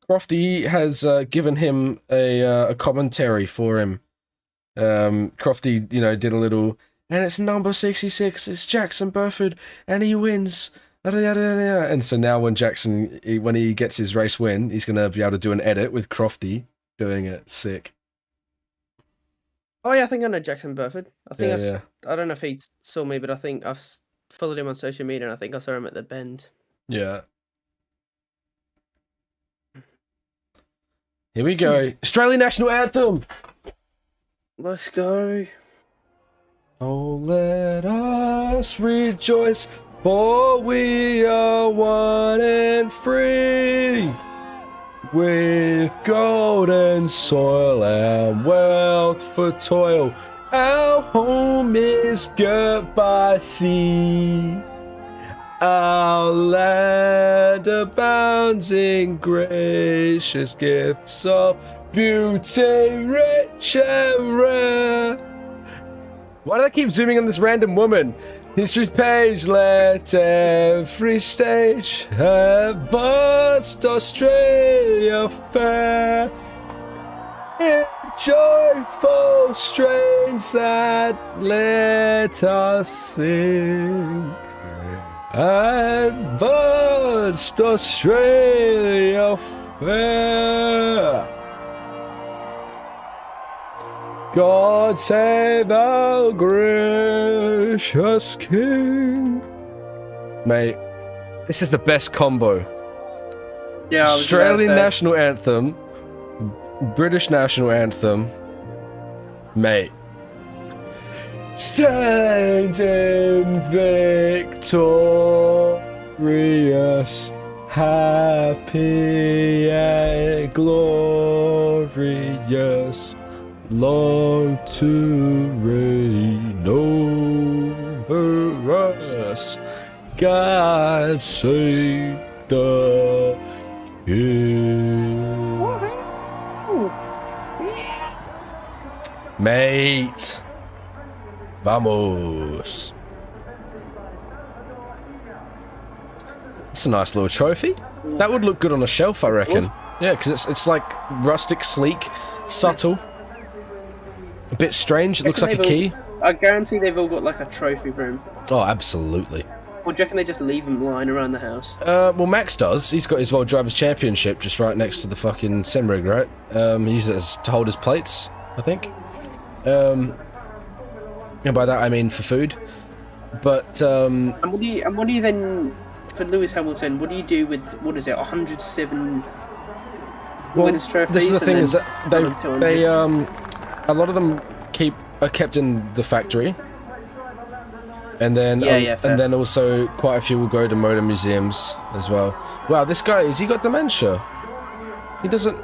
Crofty has given him a commentary for him. Crofty, did a little, and it's number 66, it's Jackson Burford, and he wins. And so now when he gets his race win, he's going to be able to do an edit with Crofty doing it. Sick. Oh yeah, I think I know Jackson Burford. I think I don't know if he saw me, but I think I've followed him on social media, and I think I saw him at the Bend. Yeah. Here we go. Australian National Anthem. Let's go. Oh, let us rejoice, for we are one and free, with golden soil and wealth for toil. Our home is girt by sea. Our land abounds in gracious gifts of beauty, rich and rare. Why do I keep zooming on this random woman? History's page, let every stage have vast Australia fair. In joyful strains that let us sing. Advanced Australia fair. God save our gracious King. Mate, this is the best combo. Yeah, Australian national anthem, British national anthem, mate. Stand and victorious, happy and glorious, long to reign over us. God save the King. Mate. Vamos. It's a nice little trophy. That would look good on a shelf, I reckon. Yeah, because it's like rustic, sleek, subtle. A bit strange. It looks like a key. I guarantee they've all got like a trophy room. Oh, absolutely. Or do you reckon they just leave them lying around the house? Well, Max does. He's got his World Drivers' Championship just right next to the fucking sim rig, right? He uses it to hold his plates, I think. And by that I mean for food. But and what do you then for Lewis Hamilton? What do you do with 107 winners' trophies? This is the thing: is that they a lot of them are kept in the factory. And then, and then also quite a few will go to motor museums as well. Wow, this guy, has he got dementia? He doesn't...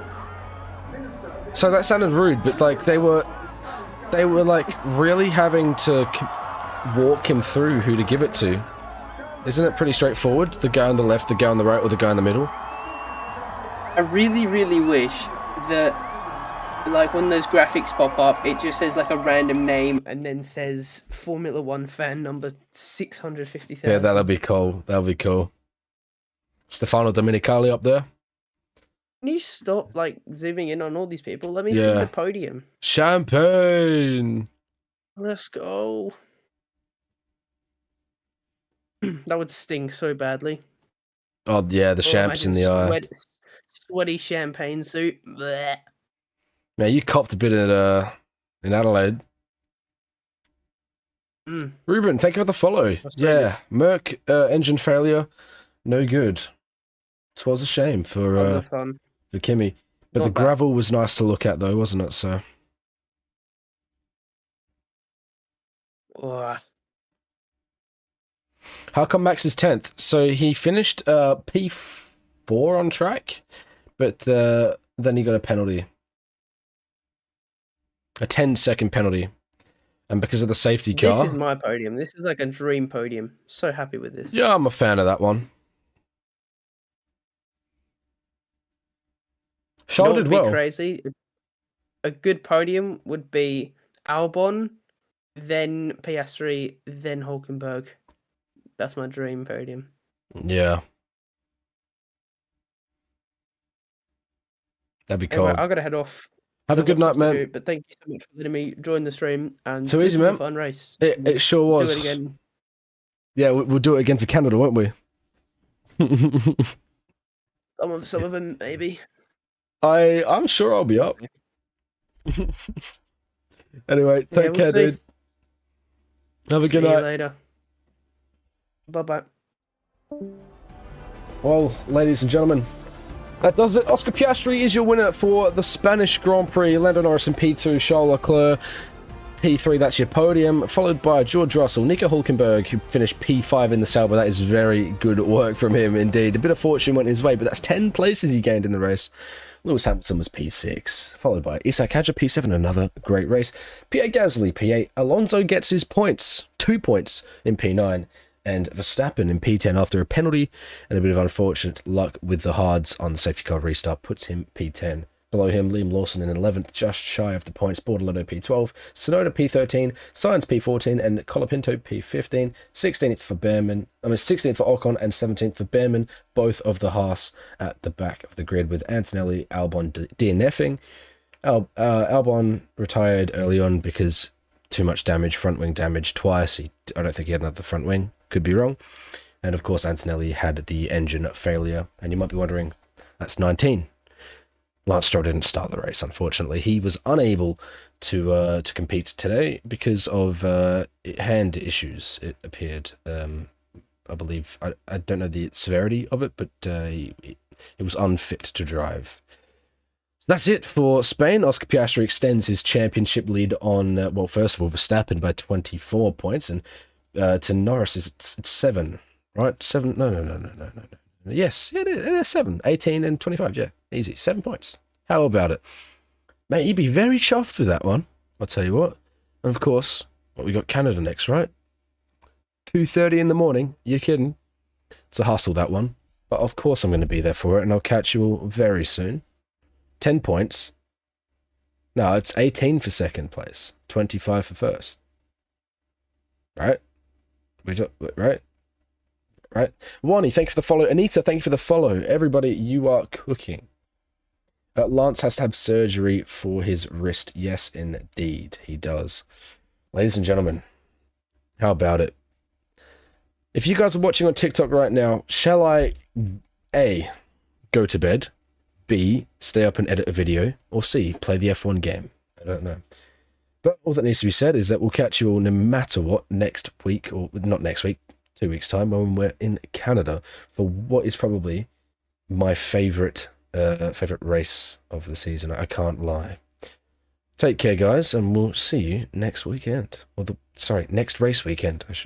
So that sounded rude, but like they were like really having to walk him through who to give it to. Isn't it pretty straightforward? The guy on the left, the guy on the right, or the guy in the middle? I really, really wish that like when those graphics pop up, it just says like a random name and then says Formula 1 fan number 650,000. Yeah, that'll be cool. That'll be cool. Stefano Domenicali up there. Can you stop like zooming in on all these people? Let me see the podium. Champagne. Let's go. That would sting so badly. Oh yeah, the champs in the eye. Sweaty champagne suit. Blech. Now you copped a bit in Adelaide. Ruben, thank you for the follow. Yeah, Merc engine failure, no good. It was a shame for Kimmy, but the gravel was nice to look at though, wasn't it? So. How come Max is 10th? So he finished P4 on track, but then he got a penalty. A 10-second penalty. And because of the safety car... This is my podium. This is like a dream podium. So happy with this. Yeah, I'm a fan of that one. Charles did well. Crazy. A good podium would be Albon, then Piastri, then Hulkenberg. That's my dream podium. Yeah. That'd be cool. Anyway, I've got to head off. Have a good night, man. But thank you so much for letting me join the stream. And too easy, man. Fun race. It sure was. Do it again. Yeah, we'll do it again for Canada, won't we? Some of them, maybe. I'm sure I'll be up. Anyway, take care, dude. Have a good night. See you later. Bye-bye. Well, ladies and gentlemen, that does it. Oscar Piastri is your winner for the Spanish Grand Prix. Lando Norris in P2, Charles Leclerc P3, that's your podium, followed by George Russell, Nico Hulkenberg, who finished P5 in the Sauber. That is very good work from him indeed. A bit of fortune went his way, but that's 10 places he gained in the race. Lewis Hamilton was P6, followed by Isaac Hadjar P7, another great race. Pierre Gasly P8, Alonso gets his points, 2 points in P9, and Verstappen in P10 after a penalty and a bit of unfortunate luck with the hards on the safety car restart puts him P10. Below him, Liam Lawson in 11th, just shy of the points. Bortolotto P12, Tsunoda P13, Sainz P14, and Colapinto P15. 16th for 16th for Ocon and 17th for Behrman, both of the Haas at the back of the grid with Antonelli, Albon DNFing. Albon retired early on because too much damage, front wing damage twice. I don't think he had another front wing. Could be wrong. And of course, Antonelli had the engine failure. And you might be wondering, that's 19. Lance Stroll didn't start the race, unfortunately. He was unable to compete today because of hand issues, it appeared. I believe, I don't know the severity of it, but he was unfit to drive. So that's it for Spain. Oscar Piastri extends his championship lead on, well, first of all, Verstappen by 24 points, and to Norris, it's 7, right? 7, no. Yes, it is 7, 18 and 25, yeah, easy, 7 points. How about it? Mate, you'd be very chuffed with that one, I'll tell you what. And of course, we got Canada next, right? 2:30 in the morning, you kidding? It's a hustle, that one. But of course I'm going to be there for it, and I'll catch you all very soon. 10 points. No, it's 18 for second place, 25 for first. Right? Right? Wani, thank you for the follow. Anita, thank you for the follow. Everybody, you are cooking. Lance has to have surgery for his wrist. Yes, indeed, he does. Ladies and gentlemen, how about it? If you guys are watching on TikTok right now, shall I, A, go to bed, B, stay up and edit a video, or C, play the F1 game? I don't know. But all that needs to be said is that we'll catch you all no matter what next week, or not next week, 2 weeks' time, when we're in Canada for what is probably my favorite race of the season. I can't lie. Take care, guys, and we'll see you next weekend. Or next race weekend, I should